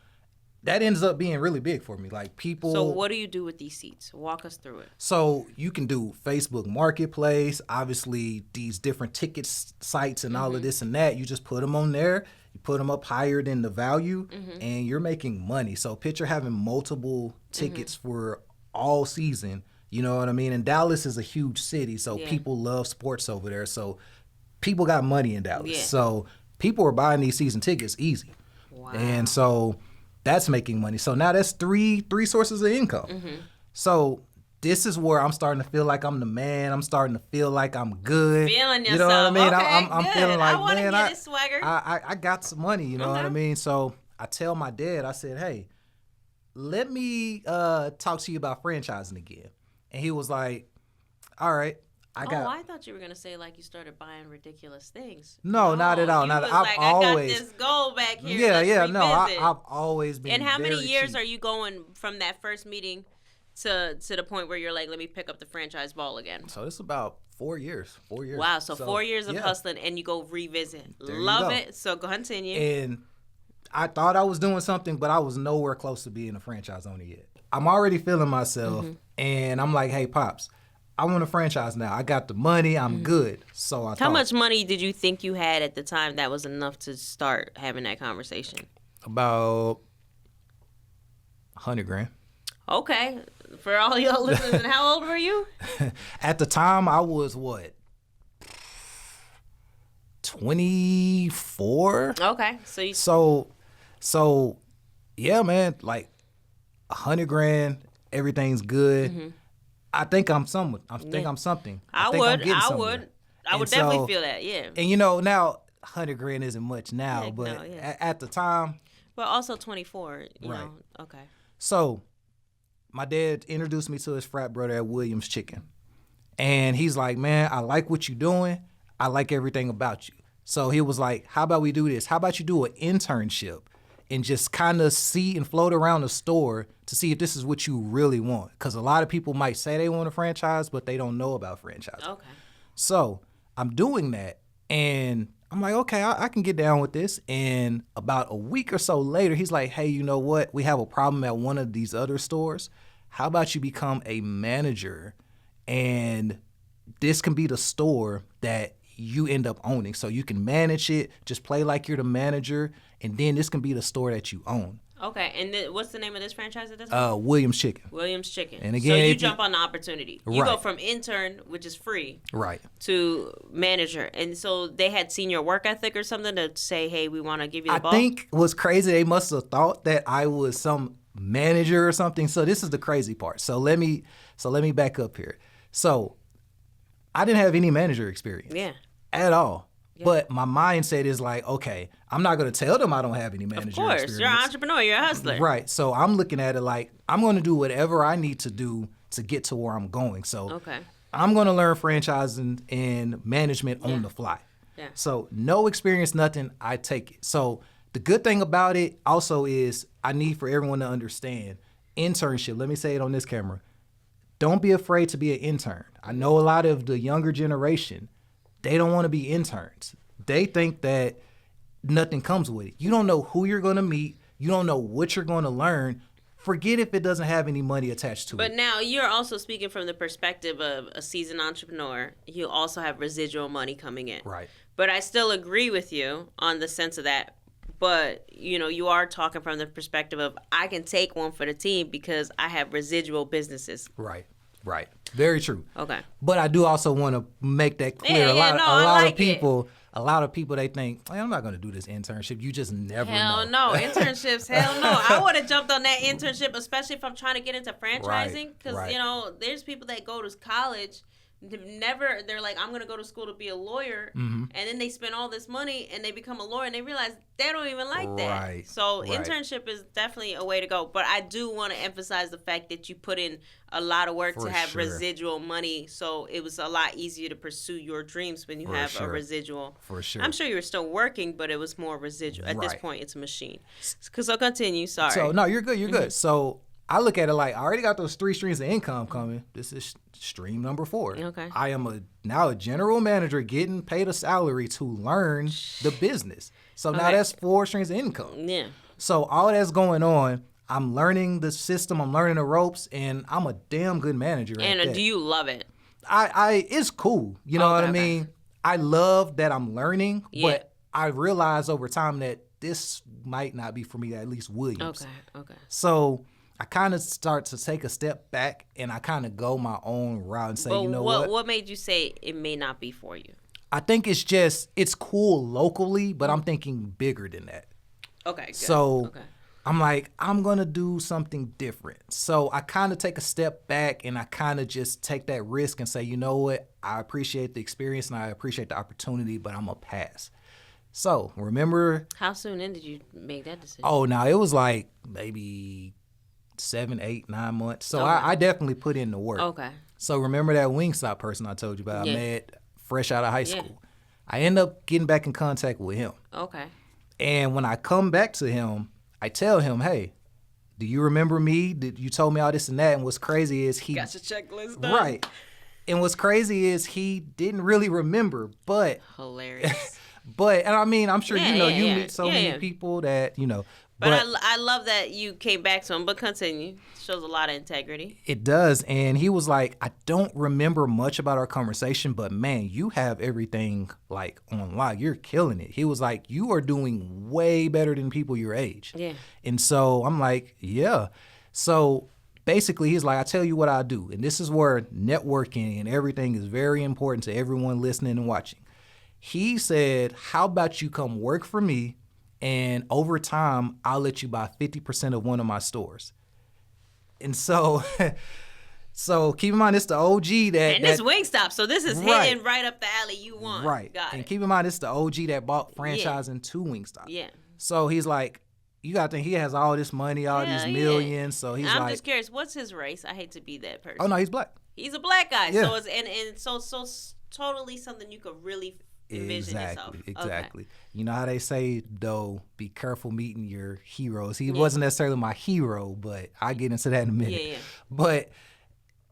that ends up being really big for me. Like people. So what do you do with these seats? Walk us through it. So you can do Facebook Marketplace, obviously these different ticket sites and all of this and that. You just put them on there. You put them up higher than the value, and you're making money. So picture having multiple tickets for all season. You know what I mean? And Dallas is a huge city, so people love sports over there. So people got money in Dallas. Yeah. So people are buying these season tickets easy. Wow. And so that's making money. So now that's three sources of income. So this is where I'm starting to feel like I'm the man. I'm starting to feel like I'm good. Feeling yourself. You know what I mean? Okay, I'm feeling like, man, I got some money. You know what I mean? So I tell my dad, I said, hey, let me talk to you about franchising again. And he was like, all right. I thought you were going to say like you started buying ridiculous things. No, not at all. I got this goal back here. I've always been. And how many years cheap. are you going from that first meeting to the point where you're like, let me pick up the franchise ball again? So it's about 4 years. 4 years. Wow. So 4 years of hustling, and you go revisit. Love it. So continue. And I thought I was doing something, but I was nowhere close to being a franchise owner yet. I'm already feeling myself, and I'm like, hey, Pops, I want a franchise now. I got the money. I'm good. So How much money did you think you had at the time that was enough to start having that conversation? About $100,000. Okay. For all y'all listeners, and how old were you? At the time, I was what? 24. Okay. So yeah, man, like $100,000, everything's good. I think I'm something. I would definitely feel that, yeah. And now $100,000 isn't much now, but at the time. But also 24, you know. Okay. So my dad introduced me to his frat brother at Williams Chicken. And he's like, man, I like what you're doing. I like everything about you. So he was like, how about we do this? How about you do an internship and just kind of see and float around the store to see if this is what you really want? Because a lot of people might say they want a franchise, but they don't know about franchise. Okay. So I'm doing that, and I'm like, okay, I can get down with this. And about a week or so later, he's like, hey, you know what? We have a problem at one of these other stores. How about you become a manager, and this can be the store that you end up owning. So you can manage it, just play like you're the manager, and then this can be the store that you own. Okay, and what's the name of this franchise at this point? Williams Chicken. Williams Chicken. And again, so you jump on the opportunity. You go from intern, which is free, to manager. And so they had seen your work ethic or something to say, hey, we want to give you the ball? I think what's crazy, they must have thought that I was some manager or something. So this is the crazy part. So let me back up here. So I didn't have any manager experience. Yeah. At all. Yeah. But my mindset is like, okay, I'm not going to tell them I don't have any manager experience. Of course, you're an entrepreneur, you're a hustler. Right. So I'm looking at it like, I'm going to do whatever I need to do to get to where I'm going. So I'm going to learn franchising and management on the fly. Yeah. So no experience, nothing, I take it. So the good thing about it also is I need for everyone to understand internship. Let me say it on this camera. Don't be afraid to be an intern. I know a lot of the younger generation, they don't want to be interns. They think that nothing comes with it. You don't know who you're going to meet. You don't know what you're going to learn. Forget if it doesn't have any money attached to it. But now you're also speaking from the perspective of a seasoned entrepreneur. You also have residual money coming in. Right. But I still agree with you on the sense of that. But, you are talking from the perspective of I can take one for the team because I have residual businesses. Right. Very true. Okay. But I do also want to make that clear. A lot of people, they think, hey, I'm not going to do this internship. You just never know. Hell no. Internships, hell no. I would have jumped on that internship, especially if I'm trying to get into franchising. Because, there's people that go to college they're like, I'm going to go to school to be a lawyer. And then they spend all this money and they become a lawyer and they realize they don't even like that. Right. So internship is definitely a way to go. But I do want to emphasize the fact that you put in a lot of work to have residual money. So it was a lot easier to pursue your dreams when you have a residual. For sure. I'm sure you were still working, but it was more residual. At this point, it's a machine. So continue. Sorry. So, no, you're good. You're good. So I look at it like I already got those 3 streams of income coming. This is stream number 4. Okay. I am now a general manager getting paid a salary to learn the business. So now that's 4 streams of income. Yeah. So all that's going on, I'm learning the system, I'm learning the ropes, and I'm a damn good manager at that. And do you love it? It's cool. You know what I mean? I love that I'm learning, but I realize over time that this might not be for me, at least Williams. Okay. So I kind of start to take a step back and I kind of go my own route and say, you know what? What made you say it may not be for you? I think it's cool locally, but I'm thinking bigger than that. Okay, good. So I'm like, I'm going to do something different. So I kind of take a step back and I kind of just take that risk and say, you know what? I appreciate the experience and I appreciate the opportunity, but I'm going to pass. So remember. How soon in did you make that decision? Oh, now it was like maybe 7, 8, 9 months. So I definitely put in the work. Okay. So remember that Wingstop person I told you about? I met fresh out of high school. I end up getting back in contact with him. Okay. And when I come back to him, I tell him, hey, do you remember me? You told me all this and that. And what's crazy is he got your checklist done. Right. And what's crazy is he didn't really remember, but hilarious. And I mean, I'm sure you meet so many people that, But I love that you came back to him, but continue. Shows a lot of integrity. It does. And he was like, I don't remember much about our conversation, but man, you have everything like online. You're killing it. He was like, you are doing way better than people your age. Yeah. And so I'm like, yeah. So basically he's like, I tell you what I do. And this is where networking and everything is very important to everyone listening and watching. He said, how about you come work for me? And over time, I'll let you buy 50% of one of my stores. And so keep in mind, it's the OG that... And this Wingstop, so this is hitting right up the alley you want. Right. Got and it. keep in mind, it's the OG that bought franchising to Wingstop. Yeah. So he's like, you got to think he has all this money, all these millions. So he's I'm just curious, what's his race? I hate to be that person. Oh, no, he's black. He's a black guy. Yeah. So it's so totally something you could really envision yourself. Exactly. Okay. You know how they say, though, be careful meeting your heroes. He wasn't necessarily my hero, but I'll get into that in a minute. Yeah. But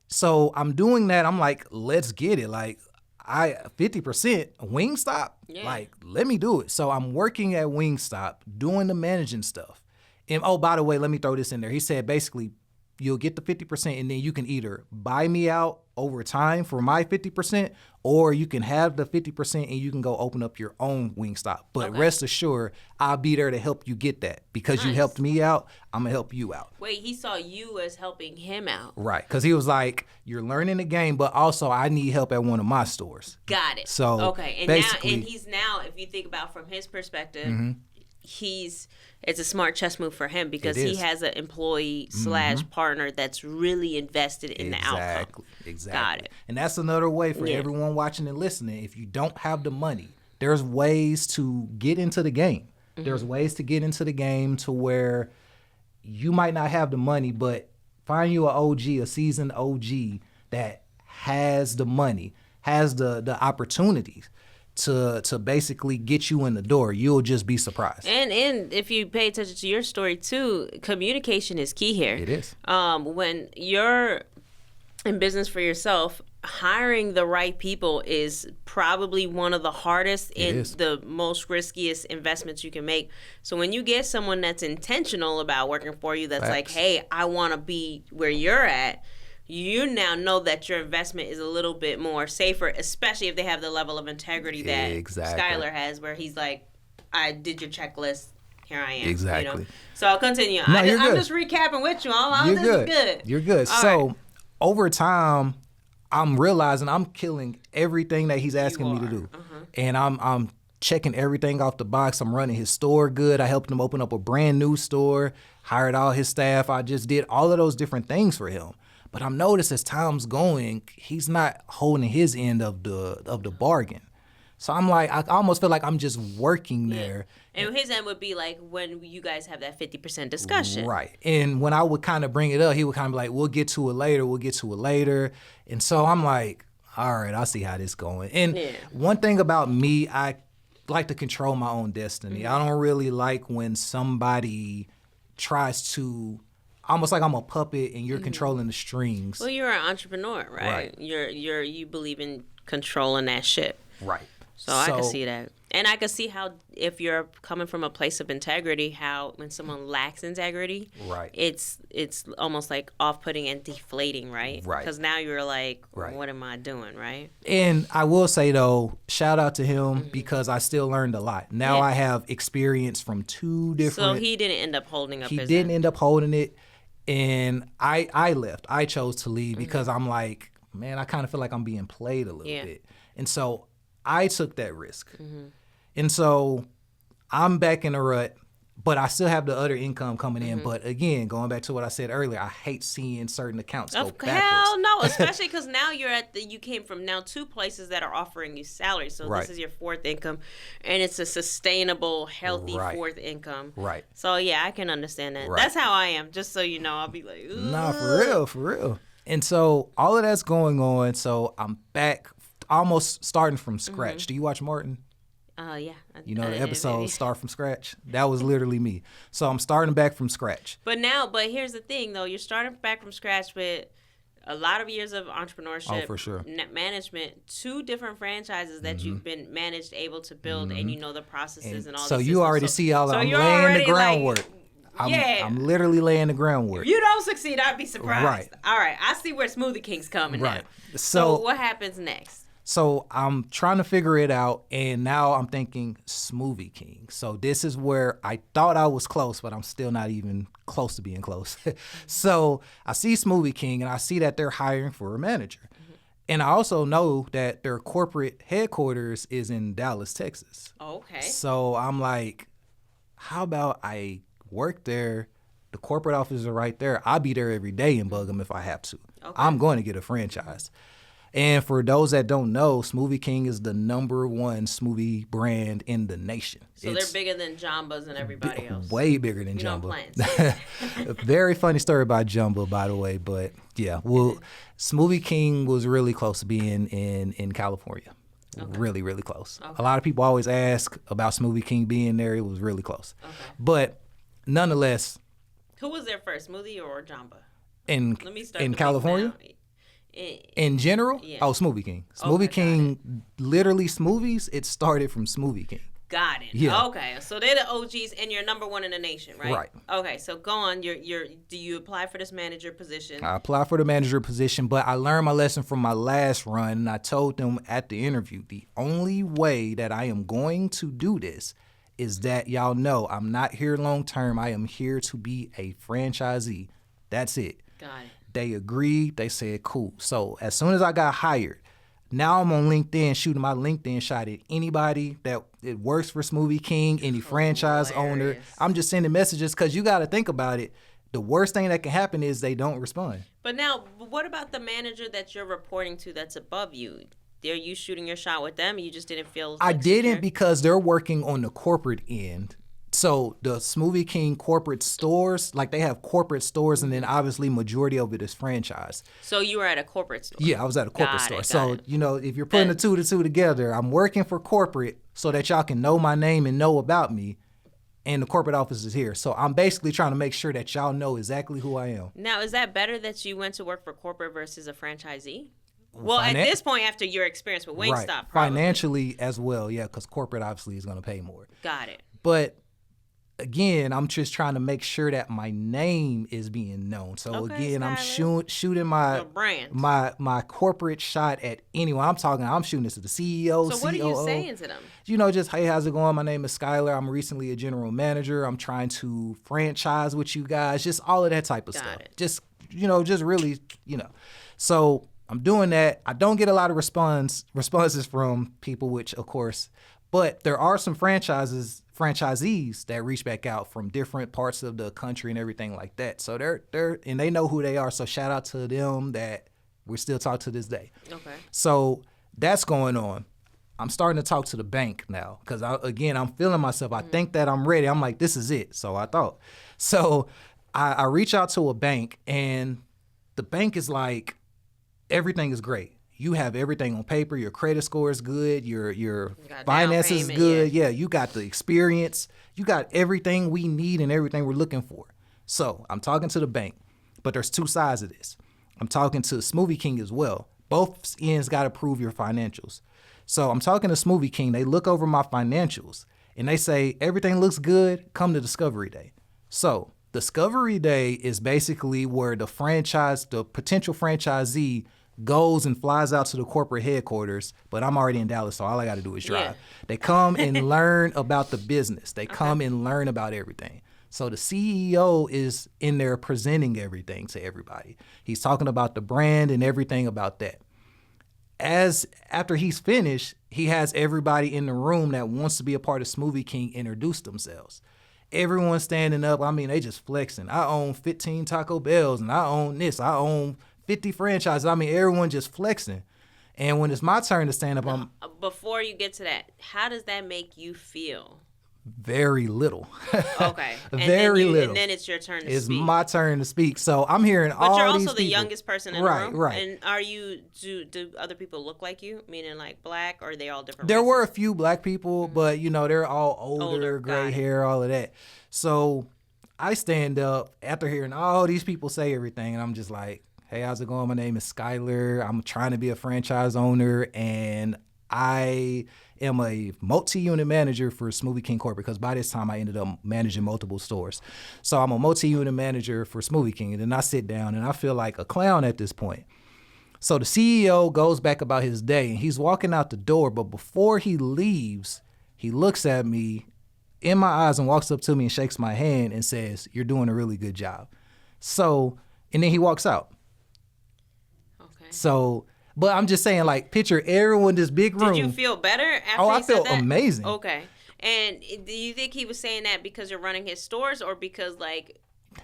so I'm doing that. I'm like, let's get it. Like, 50% Wingstop, like, let me do it. So I'm working at Wingstop, doing the managing stuff. And oh, by the way, let me throw this in there. He said, basically, you'll get the 50% and then you can either buy me out over time for my 50%, or you can have the 50% and you can go open up your own Wingstop. But rest assured, I'll be there to help you get that. Because you helped me out, I'm going to help you out. Wait, he saw you as helping him out. Right, because he was like, you're learning the game, but also I need help at one of my stores. Got it. So okay, and he's now, if you think about from his perspective, it's a smart chess move for him because he has an employee / partner that's really invested in the outcome. Exactly. Got it. And that's another way for everyone watching and listening. If you don't have the money, there's ways to get into the game. There's ways to get into the game to where you might not have the money, but find you an OG, a seasoned OG that has the money, has the opportunities to basically get you in the door. You'll just be surprised. And if you pay attention to your story too, communication is key here. It is. When you're in business for yourself, hiring the right people is probably one of the hardest and the most riskiest investments you can make. So when you get someone that's intentional about working for you, that's like, hey, I want to be where you're at, you now know that your investment is a little bit more safer, especially if they have the level of integrity that Skyler has, where he's like, I did your checklist, here I am. Exactly. You know? So I'll continue. No, I'm just recapping with you. This is good. You're good. All so right. over time, I'm realizing I'm killing everything that he's asking me to do. And I'm checking everything off the box. I'm running his store good. I helped him open up a brand new store, hired all his staff. I just did all of those different things for him. But I'm noticed as time's going, he's not holding his end of the bargain. So I'm like, I almost feel like I'm just working there. And his end would be like when you guys have that 50% discussion. Right. And when I would kind of bring it up, he would kind of be like, we'll get to it later. And so I'm like, all right, I'll see how this going. And one thing about me, I like to control my own destiny. I don't really like when somebody tries to, almost like I'm a puppet and you're controlling the strings. Well, you're an entrepreneur, right? You believe in controlling that ship. Right. So I can see that. And I can see how, if you're coming from a place of integrity, how when someone lacks integrity, right, it's almost like off-putting and deflating, right? Right. Because now you're like, what am I doing, right? And I will say, though, shout out to him because I still learned a lot. Now I have experience from two different... So he didn't end up holding up his end. He didn't end up holding it. And I left. I chose to leave because I'm like, man, I kind of feel like I'm being played a little bit. And so I took that risk. And so I'm back in the rut, but I still have the other income coming in. But again, going back to what I said earlier, I hate seeing certain accounts go backwards. Hell no, especially because now you came from now two places that are offering you salary. So this is your fourth income, and it's a sustainable, healthy fourth income. Right. So yeah, I can understand that. That's how I am, just so you know. I'll be like, ugh. Nah, for real. And so all of that's going on. So I'm back almost starting from scratch. Do you watch Martin? Yeah. You know the episode Start From Scratch? That was literally me. So I'm starting back from scratch. But here's the thing, though. You're starting back from scratch with a lot of years of entrepreneurship, for sure, management, two different franchises that you've been able to build, and you know the processes and all. So the you already see all I'm laying the groundwork. I'm literally laying the groundwork. If you don't succeed, I'd be surprised. Right. All right. I see where Smoothie King's coming now. So what happens next? So I'm trying to figure it out, and now I'm thinking Smoothie King. So this is where I thought I was close, but I'm still not even close to being close. So I see Smoothie King, and I see that they're hiring for a manager. And I also know that their corporate headquarters is in Dallas, Texas. Okay. So I'm like, how about I work there? The corporate offices are right there. I'll be there every day and bug them if I have to. Okay. I'm going to get a franchise. And for those that don't know, Smoothie King is the #1 smoothie brand in the nation. So they're bigger than Jumbo's and everybody else. Way bigger than Jumbo. A very funny story about Jumbo, by the way. But yeah, well, Smoothie King was really close to being in California. Okay. Really, really close. Okay. A lot of people always ask about Smoothie King being there. It was really close. Okay. But nonetheless. Who was there first, Smoothie or Jumbo? In California? In general? Yeah. Oh, Smoothie King. Smoothie King, literally smoothies, it started from Smoothie King. Got it. Yeah. Okay. So they're the OGs and you're #1 in the nation, right? Right. Okay. So go on. Do you apply for this manager position? I applied for the manager position, but I learned my lesson from my last run, and I told them at the interview, the only way that I am going to do this is that y'all know I'm not here long term. I am here to be a franchisee. That's it. Got it. They agreed. They said, cool. So as soon as I got hired, now I'm on LinkedIn shooting my LinkedIn shot at anybody that it works for Smoothie King, any franchise owner. I'm just sending messages because you got to think about it. The worst thing that can happen is they don't respond. But now, what about the manager that you're reporting to that's above you? Are you shooting your shot with them? You just didn't feel I didn't because they're working on the corporate end. So the Smoothie King corporate stores, like they have corporate stores, and then obviously majority of it is franchise. So you were at a corporate store? Yeah, I was at a corporate store. So, you know, if you're putting the two together, I'm working for corporate so that y'all can know my name and know about me, and the corporate office is here. So I'm basically trying to make sure that y'all know exactly who I am. Now, is that better that you went to work for corporate versus a franchisee? Well, at this point, after your experience with Wingstop, right. Financially as well, yeah, because corporate obviously is going to pay more. Got it. But again, I'm just trying to make sure that my name is being known. So again, Skyler. I'm shooting my corporate shot at anyone. I'm shooting this to the CEO, So COO. what are you saying to them? You know, just, hey, how's it going? My name is Skyler. I'm recently a general manager. I'm trying to franchise with you guys. Just all of that type of stuff. It. Just, you know, just really, you know. So I'm doing that. I don't get a lot of responses from people, which of course, but there are some franchisees that reach back out from different parts of the country and everything like that. So they're and they know who they are. So shout out to them that we still talk to this day. Okay. So that's going on. I'm starting to talk to the bank now because I'm feeling myself. I think that I'm ready. I'm like, this is it. So I thought. So I reach out to a bank and the bank is like, everything is great. You have everything on paper. Your credit score is good. Your finances is good. Yeah, you got the experience. You got everything we need and everything we're looking for. So I'm talking to the bank, but there's two sides of this. I'm talking to Smoothie King as well. Both ends got to prove your financials. So I'm talking to Smoothie King. They look over my financials and they say, everything looks good. Come to Discovery Day. So Discovery Day is basically where the potential franchisee goes and flies out to the corporate headquarters, but I'm already in Dallas, so all I got to do is drive. Yeah. They come and learn about the business. They come and learn about everything. So the CEO is in there presenting everything to everybody. He's talking about the brand and everything about that. After he's finished, he has everybody in the room that wants to be a part of Smoothie King introduce themselves. Everyone's standing up. I mean, they just flexing. I own 15 Taco Bells, and I own this. I own 50 franchises. I mean, everyone just flexing. And when it's my turn to stand up, Before you get to that, how does that make you feel? Very little. Okay. Very little. And then it's your turn to speak. It's my turn to speak. So I'm hearing all these people. But you're also the youngest person in the room. Right. And do other people look like you? Meaning like black, or are they all different There races? were a few black people, but they're all older, gray hair, all of that. So I stand up after hearing all these people say everything, and I'm just like, hey, how's it going? My name is Skyler. I'm trying to be a franchise owner, and I am a multi-unit manager for Smoothie King Corporate, because by this time I ended up managing multiple stores. So I'm a multi-unit manager for Smoothie King, and then I sit down and I feel like a clown at this point. So the CEO goes back about his day, and he's walking out the door, but before he leaves, he looks at me in my eyes and walks up to me and shakes my hand and says, "You're doing a really good job." So, and then he walks out. Okay. So, but I'm just saying, like, picture everyone in this big room. Did you feel better after he said that? Oh, I felt amazing. Okay. And do you think he was saying that because you're running his stores, or because, like,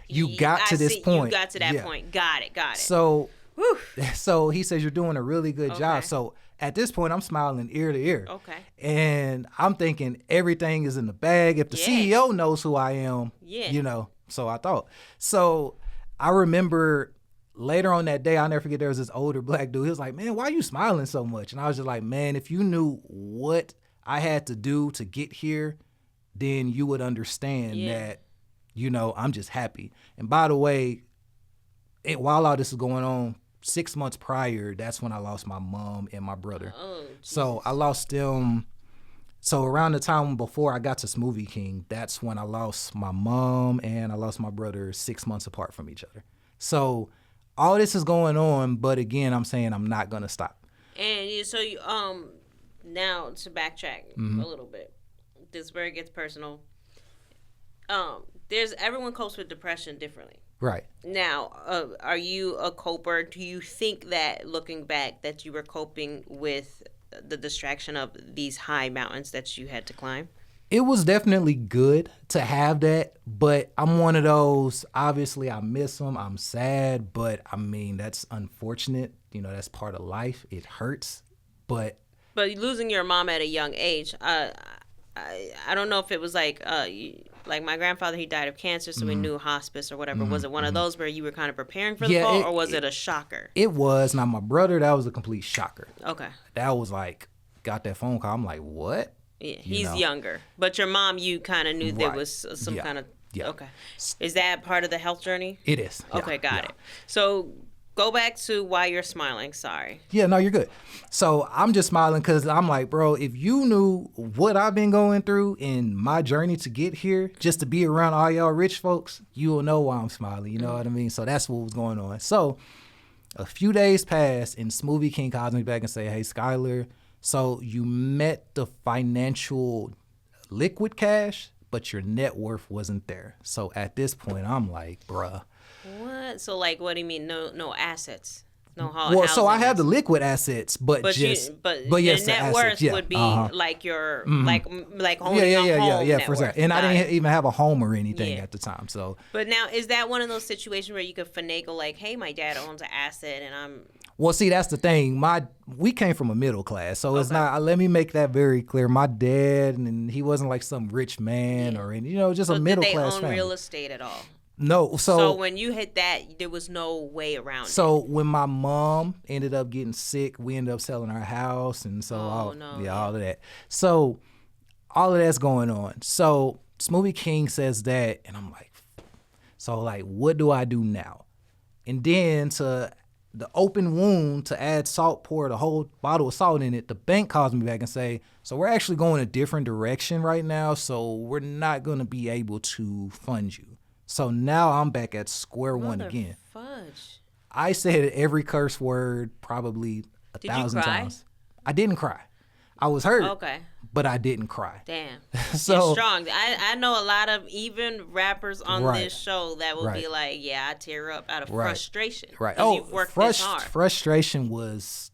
you got to this point? You got to that point. Got it. So he says, "You're doing a really good job." So at this point, I'm smiling ear to ear. Okay. And I'm thinking everything is in the bag. If the CEO knows who I am, so I thought. So I remember later on that day, I'll never forget, there was this older black dude. He was like, "Man, why are you smiling so much?" And I was just like, "Man, if you knew what I had to do to get here, then you would understand that, I'm just happy." And by the way, while all this is going on, 6 months prior, that's when I lost my mom and my brother. Oh, so I lost them. So around the time before I got to Smoothie King, that's when I lost my mom and I lost my brother 6 months apart from each other. So all this is going on, but again, I'm saying I'm not going to stop. And so you, now to backtrack a little bit, this is where it gets personal. Everyone copes with depression differently. Right. Now, are you a coper? Do you think that, looking back, that you were coping with the distraction of these high mountains that you had to climb? It was definitely good to have that, but I'm one of those, obviously I miss them, I'm sad, but I mean, that's unfortunate. That's part of life. It hurts, but losing your mom at a young age, I don't know if it was like my grandfather, he died of cancer, so we knew hospice or whatever. Was it one of those where you were kind of preparing for the fall, or was it a shocker? It was. Now, my brother, that was a complete shocker. Okay. That was like, got that phone call, I'm like, what? Yeah, he's younger. But your mom, you kind of knew there was some kind of... Yeah. Okay. Is that part of the health journey? It is. Okay, got it. So go back to why you're smiling. Sorry. Yeah, no, you're good. So I'm just smiling because I'm like, bro, if you knew what I've been going through in my journey to get here, just to be around all y'all rich folks, you will know why I'm smiling. You know what I mean? So that's what was going on. So a few days passed and Smoothie King calls me back and say, "Hey, Skyler, so you met the financial liquid cash, but your net worth wasn't there." So at this point, I'm like, bruh. What? So, like, what do you mean? No assets? No Well, so I housing have the is- liquid assets, but But just your yes, the net assets, worth yeah. would be like your like owning Yeah, a home yeah, net for sure. worth. And I Got didn't it. even have a home or anything Yeah. at the time. So, But now, is that one of those situations where you could finagle, like, hey, my dad owns an asset and I'm... well, see, that's the thing. We came from a middle class, so it's Okay. not. Let me make that very clear. My dad, and he wasn't like some rich man or any, just So a did middle they class own family. real estate at all? No, So when you hit that, there was no way around it. So when my mom ended up getting sick, we ended up selling our house, and so all of that. So all of that's going on. So Smoothie King says that, and I'm like, so like, what do I do now? And then to the open wound, to add salt, pour the whole bottle of salt in it, the bank calls me back and say, so we're actually going a different direction right now, so we're not going to be able to fund you. So now I'm back at square one again. Fudge. I said every curse word probably 1,000 cry? times. I didn't cry. I was hurt. Okay. But I didn't cry. Damn. So You're strong. I know a lot of even rappers on Right. this show that will be Right. like, yeah, I tear up out of Right. frustration. Right. 'Cause you've worked this hard. Frustration was,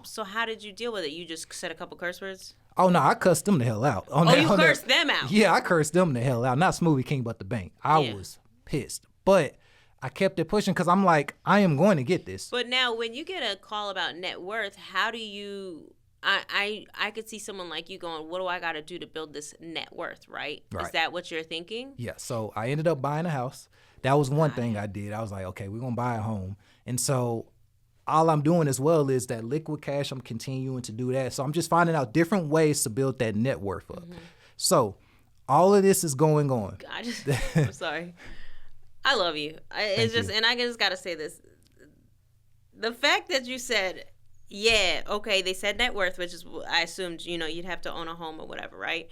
So how did you deal with it? You just said a couple curse words? Oh no, I cussed them the hell out. You cursed them out? Yeah, I cursed them the hell out. Not Smoothie King, but the bank. I was pissed. But I kept it pushing because I'm like, I am going to get this. But now when you get a call about net worth, how do you... I could see someone like you going, what do I got to do to build this net worth, right? Is that what you're thinking? Yeah, so I ended up buying a house. That was one thing I did. I was like, okay, we're going to buy a home. And so all I'm doing as well is that liquid cash, I'm continuing to do that. So I'm just finding out different ways to build that net worth up. So all of this is going on. I'm sorry. I love you. And I just got to say this. The fact that you said... Yeah, okay, they said net worth, which is, I assumed, you'd have to own a home or whatever, right?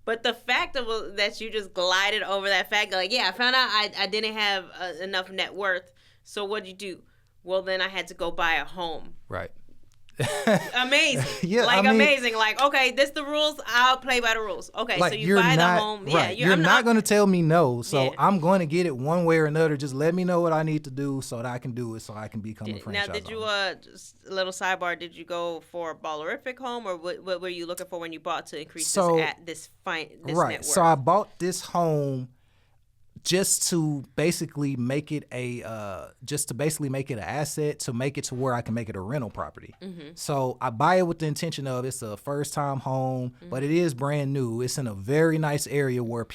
But the fact that you just glided over that fact, like, yeah, I found out I didn't have enough net worth, so what'd you do? Well, then I had to go buy a home. Right. Amazing. Yeah, amazing. Like, okay, this the rules. I'll play by the rules. Okay, like, so you buy the home. Right. Yeah, you're not going to tell me no. So Yeah. I'm going to get it one way or another. Just let me know what I need to do so that I can do it, so I can become a franchise Now, did you, owner. just a little sidebar, did you go for a ballerific home, or what were you looking for when you bought to increase this net worth? So I bought this home just to basically make it an asset, to make it to where I can make it a rental property. So I buy it with the intention of it's a first time home, but it is brand new. It's in a very nice area where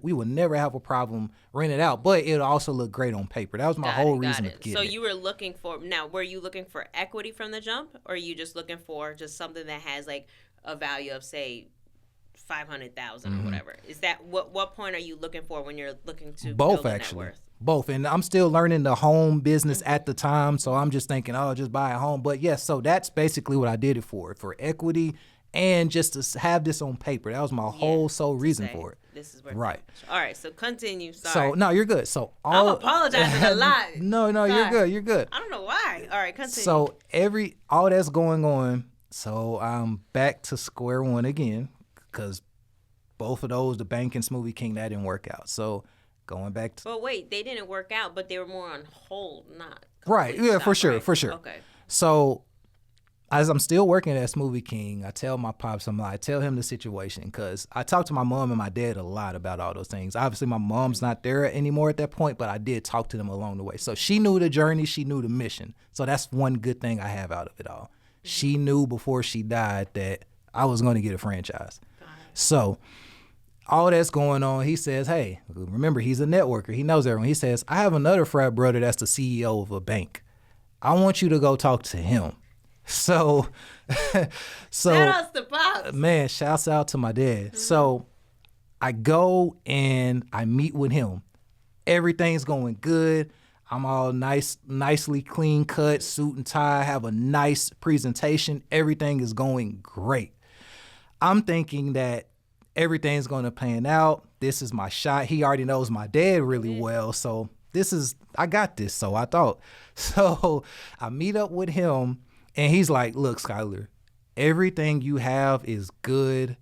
we would never have a problem renting it out, but it'll also look great on paper. That was my whole reason of getting it. So you were looking for, now were you looking for equity from the jump, or are you just looking for just something that has like a value of, say, 500,000 or whatever? Is that what point are you looking for when you're looking to both, build a actually net worth? Both. And I'm still learning the home business at the time, so I'm just thinking, just buy a home. But yes, so that's basically what I did it for equity and just to have this on paper. That was my whole sole reason for it. This is where right. All right, so continue. Sorry. So no, you're good. So I'm apologizing a lot. No, you're good. I don't know why. All right, continue. So all that's going on. So I'm back to square one again, because both of those, the bank and Smoothie King, that didn't work out. So going back to... But wait, they didn't work out, but they were more on hold, not... Right, yeah, for sure. Okay. So as I'm still working at Smoothie King, I tell my pops, I tell him the situation, because I talk to my mom and my dad a lot about all those things. Obviously, my mom's not there anymore at that point, but I did talk to them along the way. So she knew the journey, she knew the mission. So that's one good thing I have out of it all. She knew before she died that I was going to get a franchise. So all that's going on, he says, hey, remember, he's a networker. He knows everyone. He says, I have another frat brother that's the CEO of a bank. I want you to go talk to him. So shout out to Pops. Man, shouts out to my dad. So I go and I meet with him. Everything's going good. I'm all nicely clean cut, suit and tie, have a nice presentation. Everything is going great. I'm thinking that everything's going to pan out. This is my shot. He already knows my dad really well. So I got this. So I thought. So I meet up with him and he's like, look, Skyler, everything you have is good.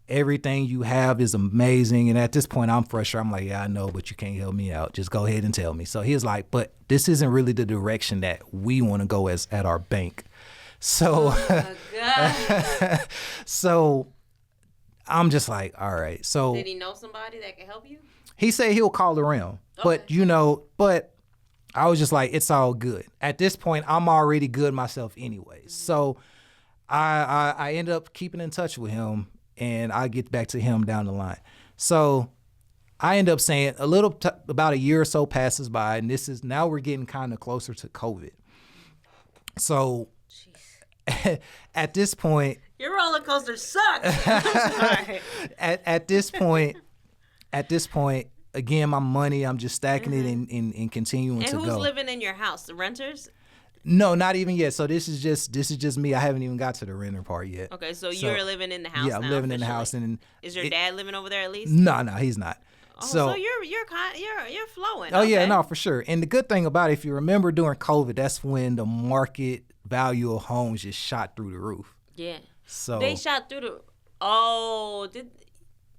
everything you have is amazing. And at this point, I'm frustrated. I'm like, yeah, I know, but you can't help me out. Just go ahead and tell me. So he was like, but this isn't really the direction that we want to go as at our bank. So, Oh my God. so I'm just like, all right. So Did he know somebody that could help you? he said he'll call around, but but I was just like, it's all good. At this point, I'm already good myself anyways. So I ended up keeping in touch with him, and I get back to him down the line. So I end up saying about a year or so passes by, and now we're getting kind of closer to COVID. So at this point, your roller coaster sucks. I'm sorry. at this point, again, my money, I'm just stacking it and continuing to go. And who's living in your house? The renters? No, not even yet. So this is just me. I haven't even got to the renter part yet. Okay, so you're living in the house. Yeah, I'm living in the house, and is your dad living over there at least? No, he's not. Oh, so you're flowing. Oh okay. yeah, no, for sure. And the good thing about it, if you remember during COVID, that's when the market value of homes just shot through the roof. Yeah. So they shot through the.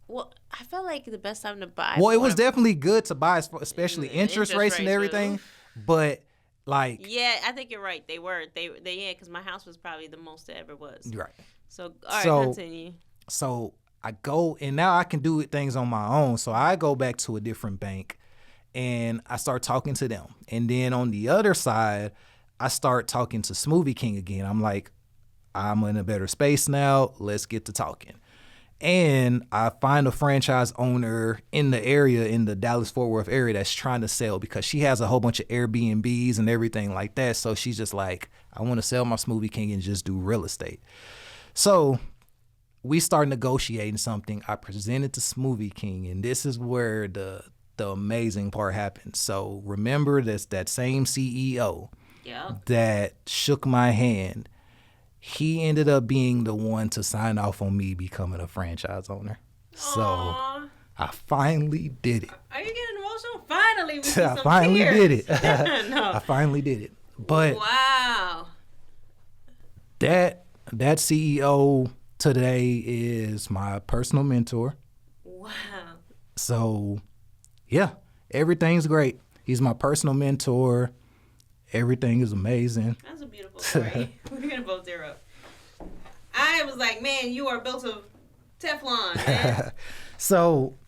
Well, I felt like the best time to buy. Well, it was definitely good to buy, especially interest rates and everything. But like, yeah, I think you're right. They because my house was probably the most it ever was. Right. So all right, continue. So I go, and now I can do things on my own. So I go back to a different bank, and I start talking to them. And then on the other side, I start talking to Smoothie King again. I'm like, I'm in a better space now. Let's get to talking. And I find a franchise owner in the area, in the Dallas-Fort Worth area, that's trying to sell because she has a whole bunch of Airbnbs and everything like that. So she's just like, I want to sell my Smoothie King and just do real estate. So we start negotiating something. I presented to Smoothie King, and this is where the amazing part happens. So remember that same CEO that shook my hand, he ended up being the one to sign off on me becoming a franchise owner. So Aww. I finally did it. Are you getting emotional? Finally, we see some I finally tears. did it. No. I finally did it. But wow, that CEO today is my personal mentor. Wow. So yeah, everything's great. He's my personal mentor. Everything is amazing. That's a beautiful story. We're gonna both tear up. I was like, man, you are built of Teflon, man. So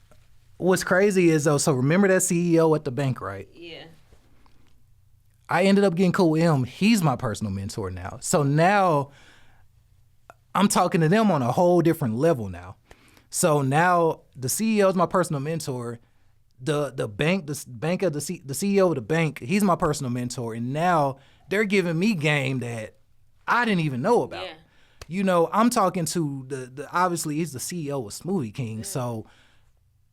what's crazy is though, so remember that CEO at the bank, right? Yeah. I ended up getting cool with him. He's my personal mentor now. So now I'm talking to them on a whole different level now. So now the CEO is my personal mentor. The CEO of the bank, he's my personal mentor, and now they're giving me game that I didn't even know about. Yeah. You know, I'm talking to the obviously he's the CEO of Smoothie King, so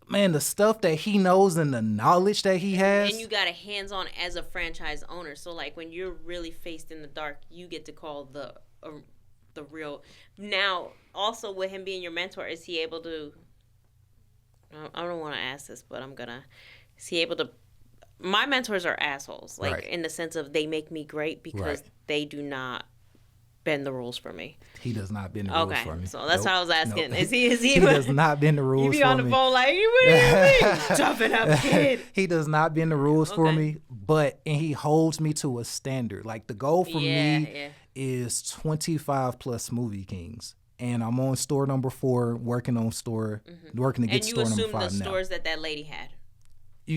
man, the stuff that he knows and the knowledge that he has. And you got a hands-on as a franchise owner, so like when you're really faced in the dark, you get to call the real. Now, also with him being your mentor, is he able to? I don't want to ask this, but I'm gonna. Is he able to? My mentors are assholes, like in the sense of they make me great because they do not bend the rules for me. He does not bend the rules for me. So that's what I was asking. Nope. Is he? He does not bend the rules for me. You be on the phone like, what do you mean? Toughen up, kid. He does not bend the rules for me, and he holds me to a standard. Like the goal for me is 25 plus Smoothie Kings. And I'm on store number 4, working to get store number 5 now. And you assume the stores that lady had.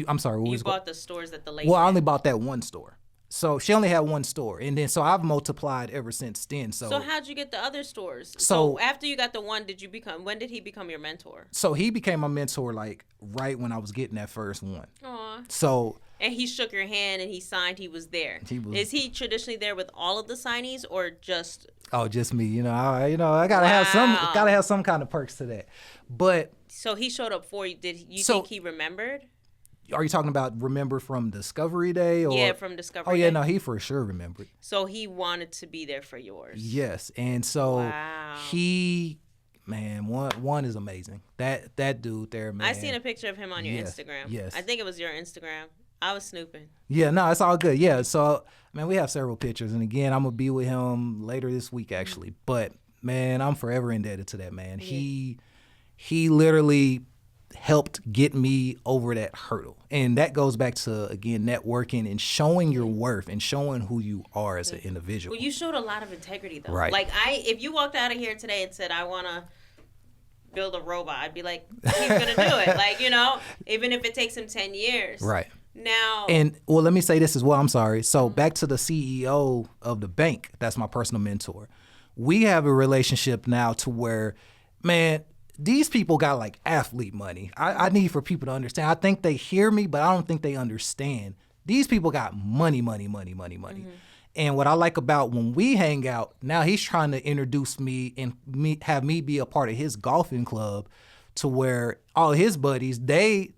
I'm sorry, what was you bought the stores that the lady Well, had. I only bought that one store. So she only had one store. And then so I've multiplied ever since then. So how'd you get the other stores? So after you got the one, when did he become your mentor? So he became my mentor like right when I was getting that first one. Aw. So and he shook your hand and he signed, he was there. Is he traditionally there with all of the signees or just just me? You know, I gotta have some kind of perks to that. But so he showed up for you. Did you think he remembered? Are you talking about remember from Discovery Day? Or? From Discovery Day. Oh, yeah, no, he for sure remembered. So he wanted to be there for yours. Yes, and so one is amazing. That dude there, man. I seen a picture of him on your Instagram. Yes. I think it was your Instagram. I was snooping. Yeah, no, it's all good. Yeah, so, man, we have several pictures. And, again, I'm going to be with him later this week, actually. But, man, I'm forever indebted to that man. Yeah. he literally helped get me over that hurdle. And that goes back to, again, networking and showing your worth and showing who you are as an individual. Well, you showed a lot of integrity, though. Right. Like, if you walked out of here today and said, I want to build a robot, I'd be like, he's going to do it. Like, you know, even if it takes him 10 years. Right. Now. And, well, let me say this as well. I'm sorry. So back to the CEO of the bank, that's my personal mentor. We have a relationship now to where, man, these people got like athlete money. I need for people to understand. I think they hear me, but I don't think they understand. These people got money. And what I like about when we hang out, now he's trying to introduce me and have me be a part of his golfing club to where all his buddies, they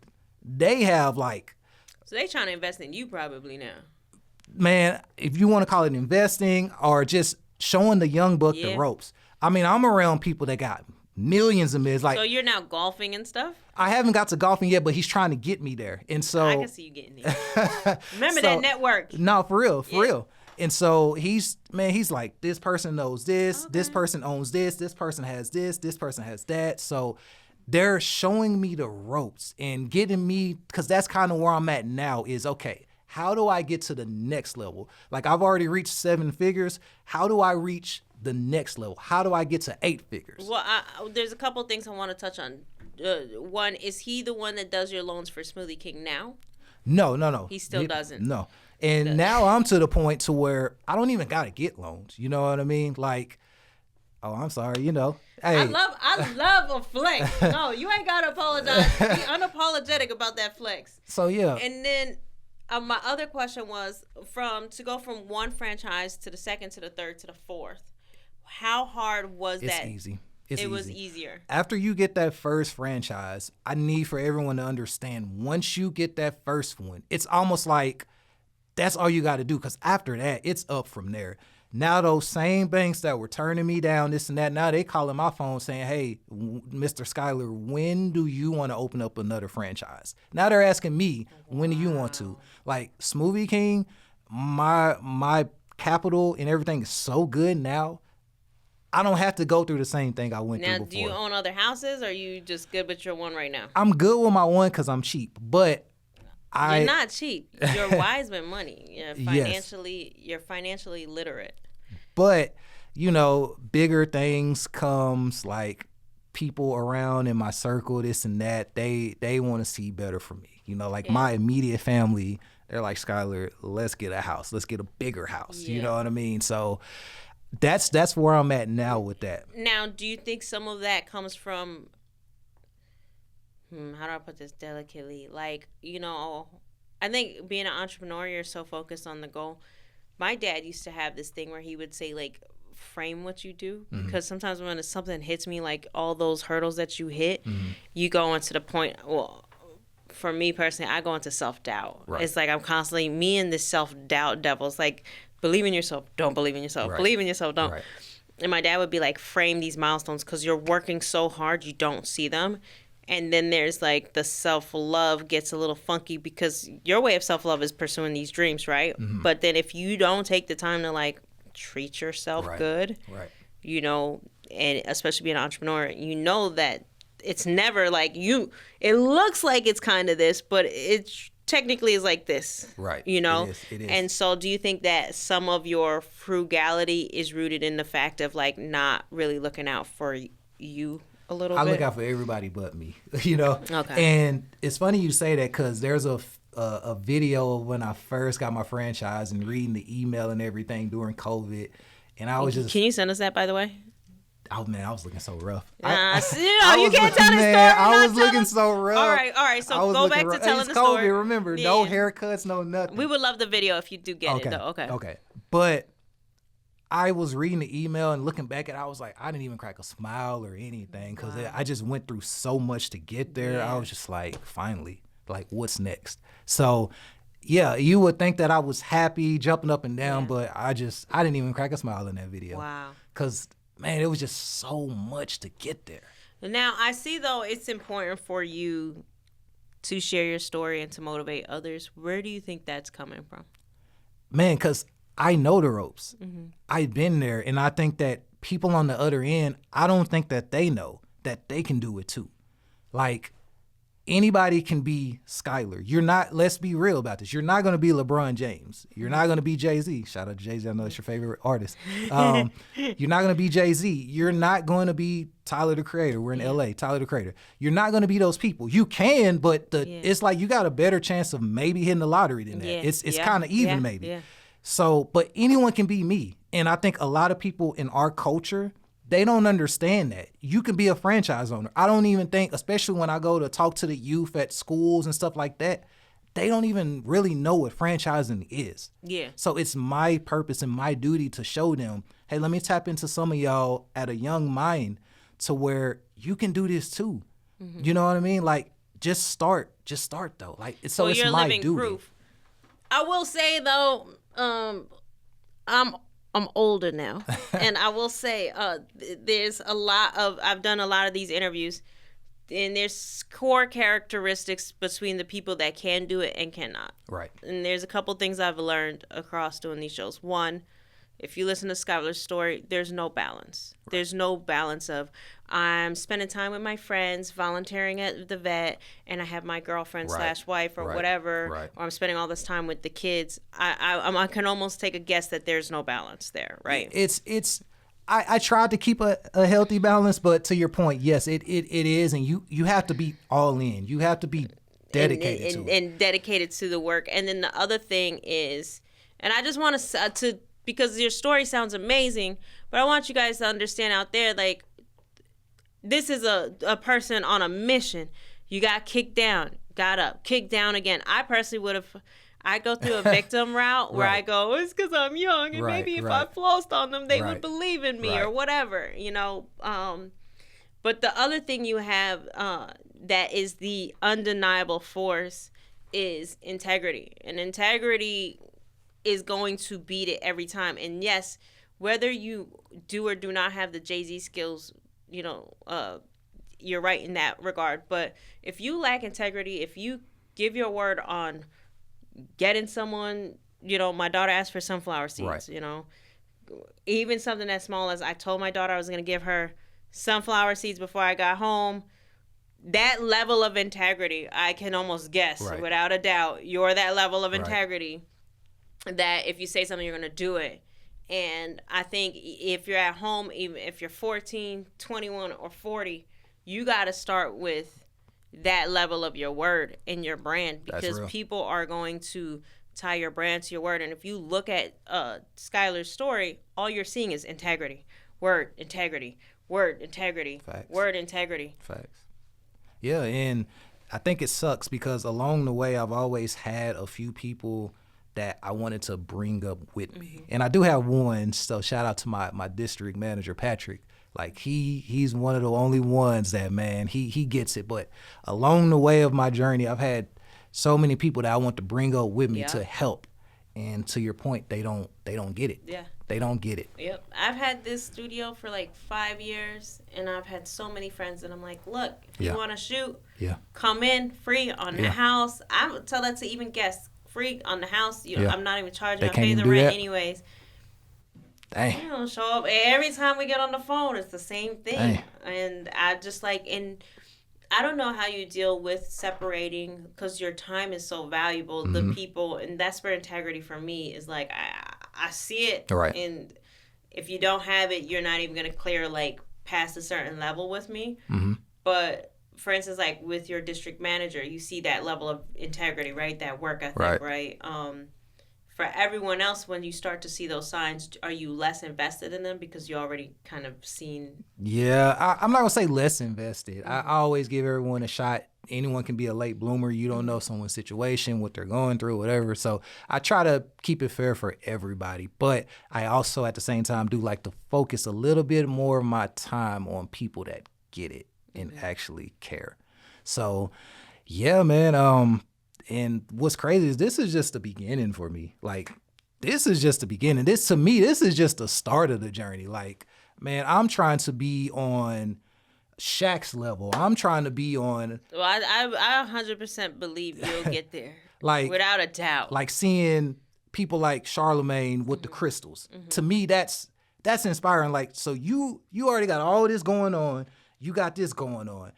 have like. So they trying to invest in you probably now. Man, if you want to call it investing or just showing the young buck the ropes. I mean, I'm around people that got millions of millions. Like, so you're now golfing and stuff? I haven't got to golfing yet, but he's trying to get me there. And so I can see you getting there. Remember that network. No, for real. And so he's like, this person knows this, this person owns this person has this person has that. So they're showing me the ropes and getting me, because that's kind of where I'm at now is, okay, how do I get to the next level? Like, I've already reached 7 figures. How do I reach the next level? How do I get to 8 figures? Well, there's a couple things I want to touch on. One, is he the one that does your loans for Smoothie King now? No. He still doesn't. No. And now I'm to the point to where I don't even got to get loans. You know what I mean? Like, oh, I'm sorry, you know. Hey. I love a flex. No, you ain't got to apologize. Be unapologetic about that flex. So, yeah. And then my other question was to go from one franchise to the second to the third to the fourth. How hard was that? It's easy. It was easier. After you get that first franchise, I need for everyone to understand, once you get that first one, it's almost like that's all you got to do, because after that, it's up from there. Now those same banks that were turning me down, this and that, now they calling my phone saying, hey, Mr. Skyler, when do you want to open up another franchise? Now they're asking me, when do you want to? Like, Smoothie King, my capital and everything is so good now, I don't have to go through the same thing I went through before. Now, do you own other houses, or are you just good with your one right now? I'm good with my one because I'm cheap, but you're not cheap. You're wise with money. You're financially literate. But, you know, bigger things comes, like people around in my circle, this and that, they want to see better for me. You know, like my immediate family, they're like, Skyler, let's get a house. Let's get a bigger house. Yeah. You know what I mean? So that's where I'm at now with that. Now, do you think some of that comes from, how do I put this delicately? Like, you know, I think being an entrepreneur, you're so focused on the goal. My dad used to have this thing where he would say, like, frame what you do. Mm-hmm. Because sometimes when something hits me, like all those hurdles that you hit, you go into the point, well, for me personally, I go into self-doubt. Right. It's like I'm constantly, me and this self-doubt devil. It's like, believe in yourself, don't believe in yourself. Right. Believe in yourself, don't. Right. And my dad would be like, frame these milestones, because you're working so hard, you don't see them. And then there's like the self-love gets a little funky, because your way of self-love is pursuing these dreams, right? Mm-hmm. But then if you don't take the time to like treat yourself good, you know, and especially being an entrepreneur, you know that it's never like it looks like it's kind of this, but it technically is like this, right? You know? It is. And so do you think that some of your frugality is rooted in the fact of like not really looking out for you a little bit? I look out for everybody but me, you know? Okay. And it's funny you say that, because there's a video of when I first got my franchise and reading the email and everything during COVID. And I was just... Can you send us that, by the way? Oh, man, I was looking so rough. You can't tell the story. I was looking so rough. All right. So go back to telling the story. It's COVID, remember. Yeah. No haircuts, no nothing. We would love the video if you do get it, though. Okay. But I was reading the email and looking back at it, I was like, I didn't even crack a smile or anything, because I just went through so much to get there. Yeah. I was just like, finally, like, what's next? So, yeah, you would think that I was happy, jumping up and down, but I didn't even crack a smile in that video. Wow. Because, man, it was just so much to get there. Now, I see, though, it's important for you to share your story and to motivate others. Where do you think that's coming from? Man, because I know the ropes. Mm-hmm. I've been there, and I think that people on the other end, I don't think that they know. that they can do it too. Like, anybody can be Skyler. You're not, let's be real about this. You're not going to be LeBron James. You're not going to be Jay-Z. Shout out to Jay-Z. I know it's your favorite artist. You're not going to be Jay-Z. You're not going to be Tyler, the Creator. We're in LA. Tyler, the Creator. You're not going to be those people. You can, but it's like you got a better chance of maybe hitting the lottery than that. It's kind of even maybe. Yeah. So, but anyone can be me. And I think a lot of people in our culture, they don't understand that. You can be a franchise owner. I don't even think, especially when I go to talk to the youth at schools and stuff like that, they don't even really know what franchising is. Yeah. So it's my purpose and my duty to show them, hey, let me tap into some of y'all at a young mind to where you can do this too. Mm-hmm. You know what I mean? Like, just start though. Like, it's my duty. Proof. I will say though, I'm older now, and I will say there's I've done a lot of these interviews, and there's core characteristics between the people that can do it and cannot. Right. And there's a couple things I've learned across doing these shows. One, if you listen to Skyler's story, there's no balance. Right. There's no balance of I'm spending time with my friends, volunteering at the vet, and I have my girlfriend / wife or whatever, or I'm spending all this time with the kids. I can almost take a guess that there's no balance there, right? I tried to keep a healthy balance, but to your point, yes, it is, and you have to be all in. You have to be dedicated to it. And dedicated to the work. And then the other thing is, and I just want to because your story sounds amazing, but I want you guys to understand out there, like, this is a person on a mission. You got kicked down, got up, kicked down again. I personally I go through a victim route where I go, it's because I'm young, and maybe if I flossed on them, they would believe in me or whatever, you know. But the other thing you have that is the undeniable force is integrity. And integrity is going to beat it every time. And yes, whether you do or do not have the Jay-Z skills, you know, you're right in that regard. But if you lack integrity, if you give your word on getting someone, you know, my daughter asked for sunflower seeds, you know, even something as small as I told my daughter I was going to give her sunflower seeds before I got home. That level of integrity, I can almost guess without a doubt, you're that level of integrity that if you say something, you're going to do it. And I think if you're at home, even if you're 14, 21, or 40, you got to start with that level of your word and your brand, because people are going to tie your brand to your word. And if you look at Skyler's story, all you're seeing is integrity, word, integrity, word, integrity, word, integrity. Facts. Yeah, and I think it sucks because along the way, I've always had a few people that I wanted to bring up with me. And I do have one, so shout out to my district manager, Patrick. Like, he's one of the only ones that, man, he gets it. But along the way of my journey, I've had so many people that I want to bring up with me to help. And to your point, they don't get it. Yeah. They don't get it. Yep. I've had this studio for like 5 years, and I've had so many friends, and I'm like, look, if you want to shoot, come in free on the house. I would tell that to even guests. Free on the house. You know, I'm not even charging. I pay the rent anyways. Dang. You don't show up. Every time we get on the phone, it's the same thing. Dang. And I just like, and I don't know how you deal with separating, because your time is so valuable. The people, and that's where integrity for me is like, I see it. Right. And if you don't have it, you're not even going to clear like past a certain level with me. But for instance, like with your district manager, you see that level of integrity, right? That work ethic, right? For everyone else, when you start to see those signs, are you less invested in them because you already kind of seen? Yeah, I'm not going to say less invested. I always give everyone a shot. Anyone can be a late bloomer. You don't know someone's situation, what they're going through, whatever. So I try to keep it fair for everybody. But I also, at the same time, do like to focus a little bit more of my time on people that get it and actually care. So, yeah, man. And what's crazy is this is just the beginning for me. Like, this is just the beginning. This is just the start of the journey. Like, man, I'm trying to be on Shaq's level. I'm trying to be on. Well, I 100% believe you'll get there. Like, without a doubt. Like seeing people like Charlemagne with the crystals. To me, that's inspiring. Like, so you already got all this going on. You got this going on.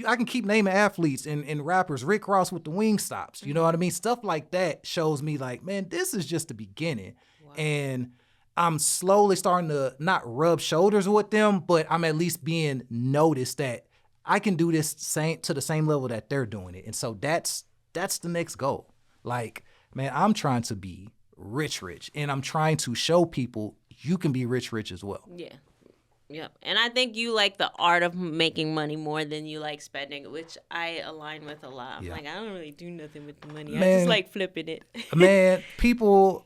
I can keep naming athletes and rappers, Rick Ross with the wing stops. You know what I mean? Stuff like that shows me like, man, this is just the beginning. Wow. And I'm slowly starting to not rub shoulders with them, but I'm at least being noticed that I can do this to the same level that they're doing it. And so that's the next goal. Like, man, I'm trying to be rich, and I'm trying to show people you can be rich as well. Yeah. Yep. And I think you like the art of making money more than you like spending, which I align with a lot. I'm like, I don't really do nothing with the money. Man, I just like flipping it. Man, people,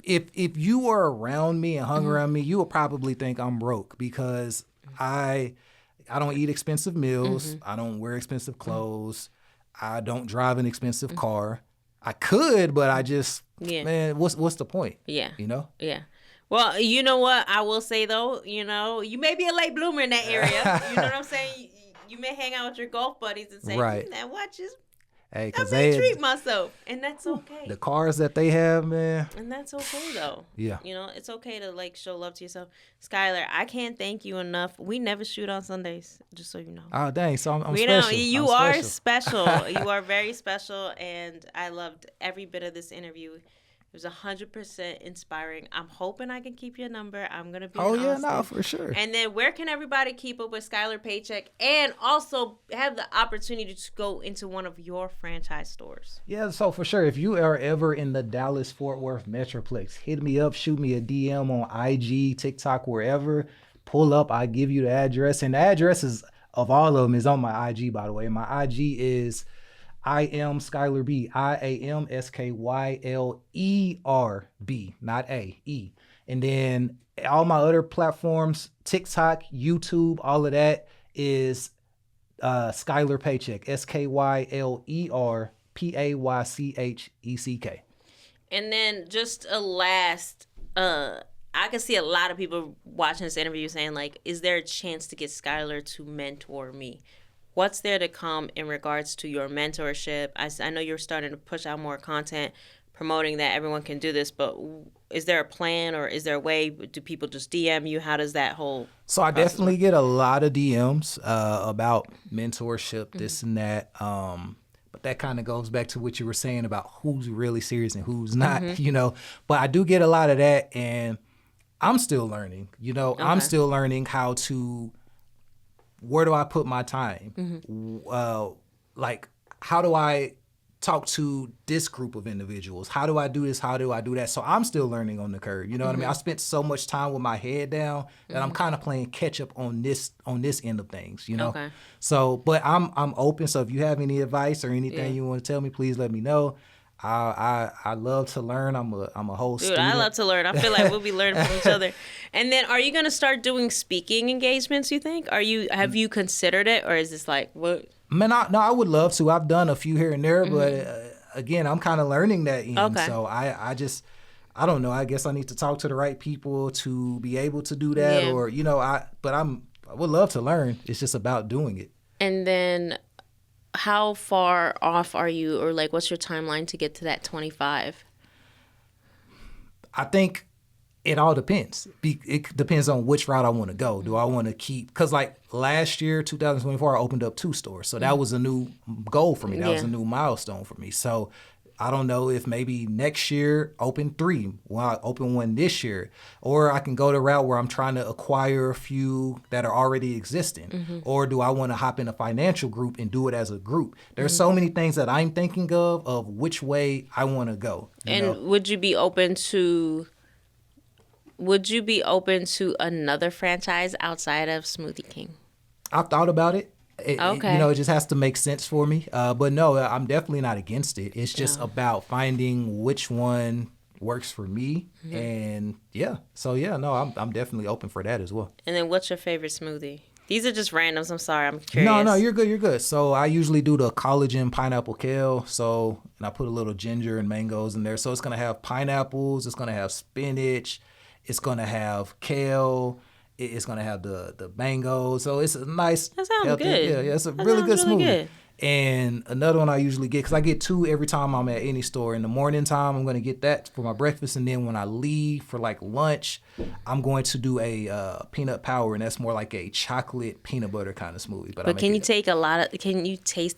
if you were around me and hung around me, you would probably think I'm broke because I don't eat expensive meals. I don't wear expensive clothes. I don't drive an expensive car. I could, but I just, man, what's the point? Yeah. You know? Yeah. Well, you know what I will say, though? You know, you may be a late bloomer in that area. You know what I'm saying? You may hang out with your golf buddies and say, that watch is, I may treat myself. And that's okay. The cars that they have, man. And that's okay, though. Yeah. You know, it's okay to, like, show love to yourself. Skyler, I can't thank you enough. We never shoot on Sundays, just so you know. Oh, dang. So I'm special. You are special. You are very special. And I loved every bit of this interview. It was 100% inspiring. I'm hoping I can keep your number. I'm going to be for sure. And then where can everybody keep up with Skyler Paycheck and also have the opportunity to go into one of your franchise stores? Yeah, so for sure, if you are ever in the Dallas-Fort Worth Metroplex, hit me up, shoot me a DM on IG, TikTok, wherever. Pull up, I give you the address. And the addresses of all of them is on my IG, by the way. My IG is I am Skyler B. IAMSKYLERB, not A-E. And then all my other platforms, TikTok, YouTube, all of that is Skyler Paycheck, SKYLERPAYCHECK. And then just a last, I can see a lot of people watching this interview saying, like, is there a chance to get Skyler to mentor me? What's there to come in regards to your mentorship? I know you're starting to push out more content promoting that everyone can do this, but is there a plan or is there a way? Do people just DM you? How does that whole So I definitely get a lot of DMs about mentorship, this and that. But that kind of goes back to what you were saying about who's really serious and who's not, you know. But I do get a lot of that, and I'm still learning, you know. Okay. I'm still learning how to, where do I put my time? Like, how do I talk to this group of individuals? How do I do this? How do I do that? So I'm still learning on the curve. You know what I mean? I spent so much time with my head down that I'm kind of playing catch up on this end of things, you know? Okay. So, but I'm open. So if you have any advice or anything you want to tell me, please let me know. I love to learn. I'm a whole student. I love to learn. I feel like we'll be learning from each other. And then, are you going to start doing speaking engagements? You think? Have you considered it, or is this like what? Man, I would love to. I've done a few here and there, but again, I'm kind of learning that end. Okay. So I don't know. I guess I need to talk to the right people to be able to do that, or you know, I would love to learn. It's just about doing it. And then, how far off are you, or like, what's your timeline to get to that 25? I think it all depends. It depends on which route I want to go. Do I want to keep, because like last year, 2024, I opened up 2 stores. So that was a new goal for me. That was a new milestone for me. So I don't know if maybe next year open 3, well, I open 1 this year, or I can go the route where I'm trying to acquire a few that are already existing, or do I want to hop in a financial group and do it as a group? There's so many things that I'm thinking of which way I want to go. And know? Would you be open to another franchise outside of Smoothie King? I've thought about it. It just has to make sense for me. But no, I'm definitely not against it. It's just about finding which one works for me. And I'm definitely open for that as well. And then what's your favorite smoothie? These are just randoms. I'm sorry. I'm curious. No, you're good. So I usually do the collagen pineapple kale. And I put a little ginger and mangoes in there. So it's going to have pineapples. It's going to have spinach. It's going to have kale. It's going to have the mango. So it's a nice. That sounds good. Yeah, it's a really good smoothie. Good. And another one I usually get, because I get 2 every time I'm at any store. In the morning time, I'm going to get that for my breakfast. And then when I leave for like lunch, I'm going to do a peanut power. And that's more like a chocolate peanut butter kind of smoothie. But can you taste a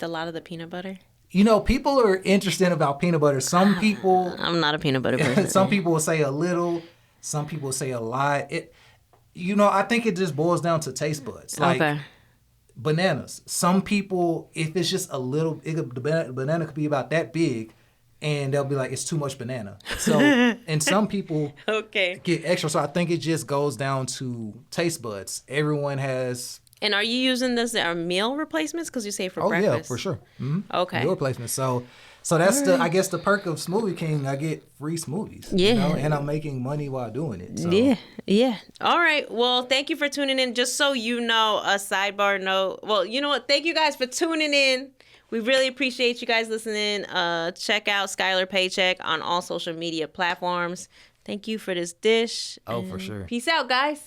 lot of the peanut butter? You know, people are interested about peanut butter. Some people... I'm not a peanut butter person. Some people will say a little. Some people will say a lot. I think it just boils down to taste buds. Like, okay. Bananas. Some people, if it's just a little, the banana could be about that big, and they'll be like, it's too much banana. So, and some people get extra. So I think it just goes down to taste buds. Everyone has. And are you using this as meal replacements? Because you say for breakfast. Oh yeah, for sure. Mm-hmm. Okay. Meal replacements. So that's I guess the perk of Smoothie King. I get free smoothies. Yeah. And I'm making money while doing it. So. Yeah. All right. Well, thank you for tuning in. Just so you know, a sidebar note. Well, you know what? Thank you guys for tuning in. We really appreciate you guys listening. Check out Skyler Paycheck on all social media platforms. Thank you for this dish. Oh, for sure. Peace out, guys.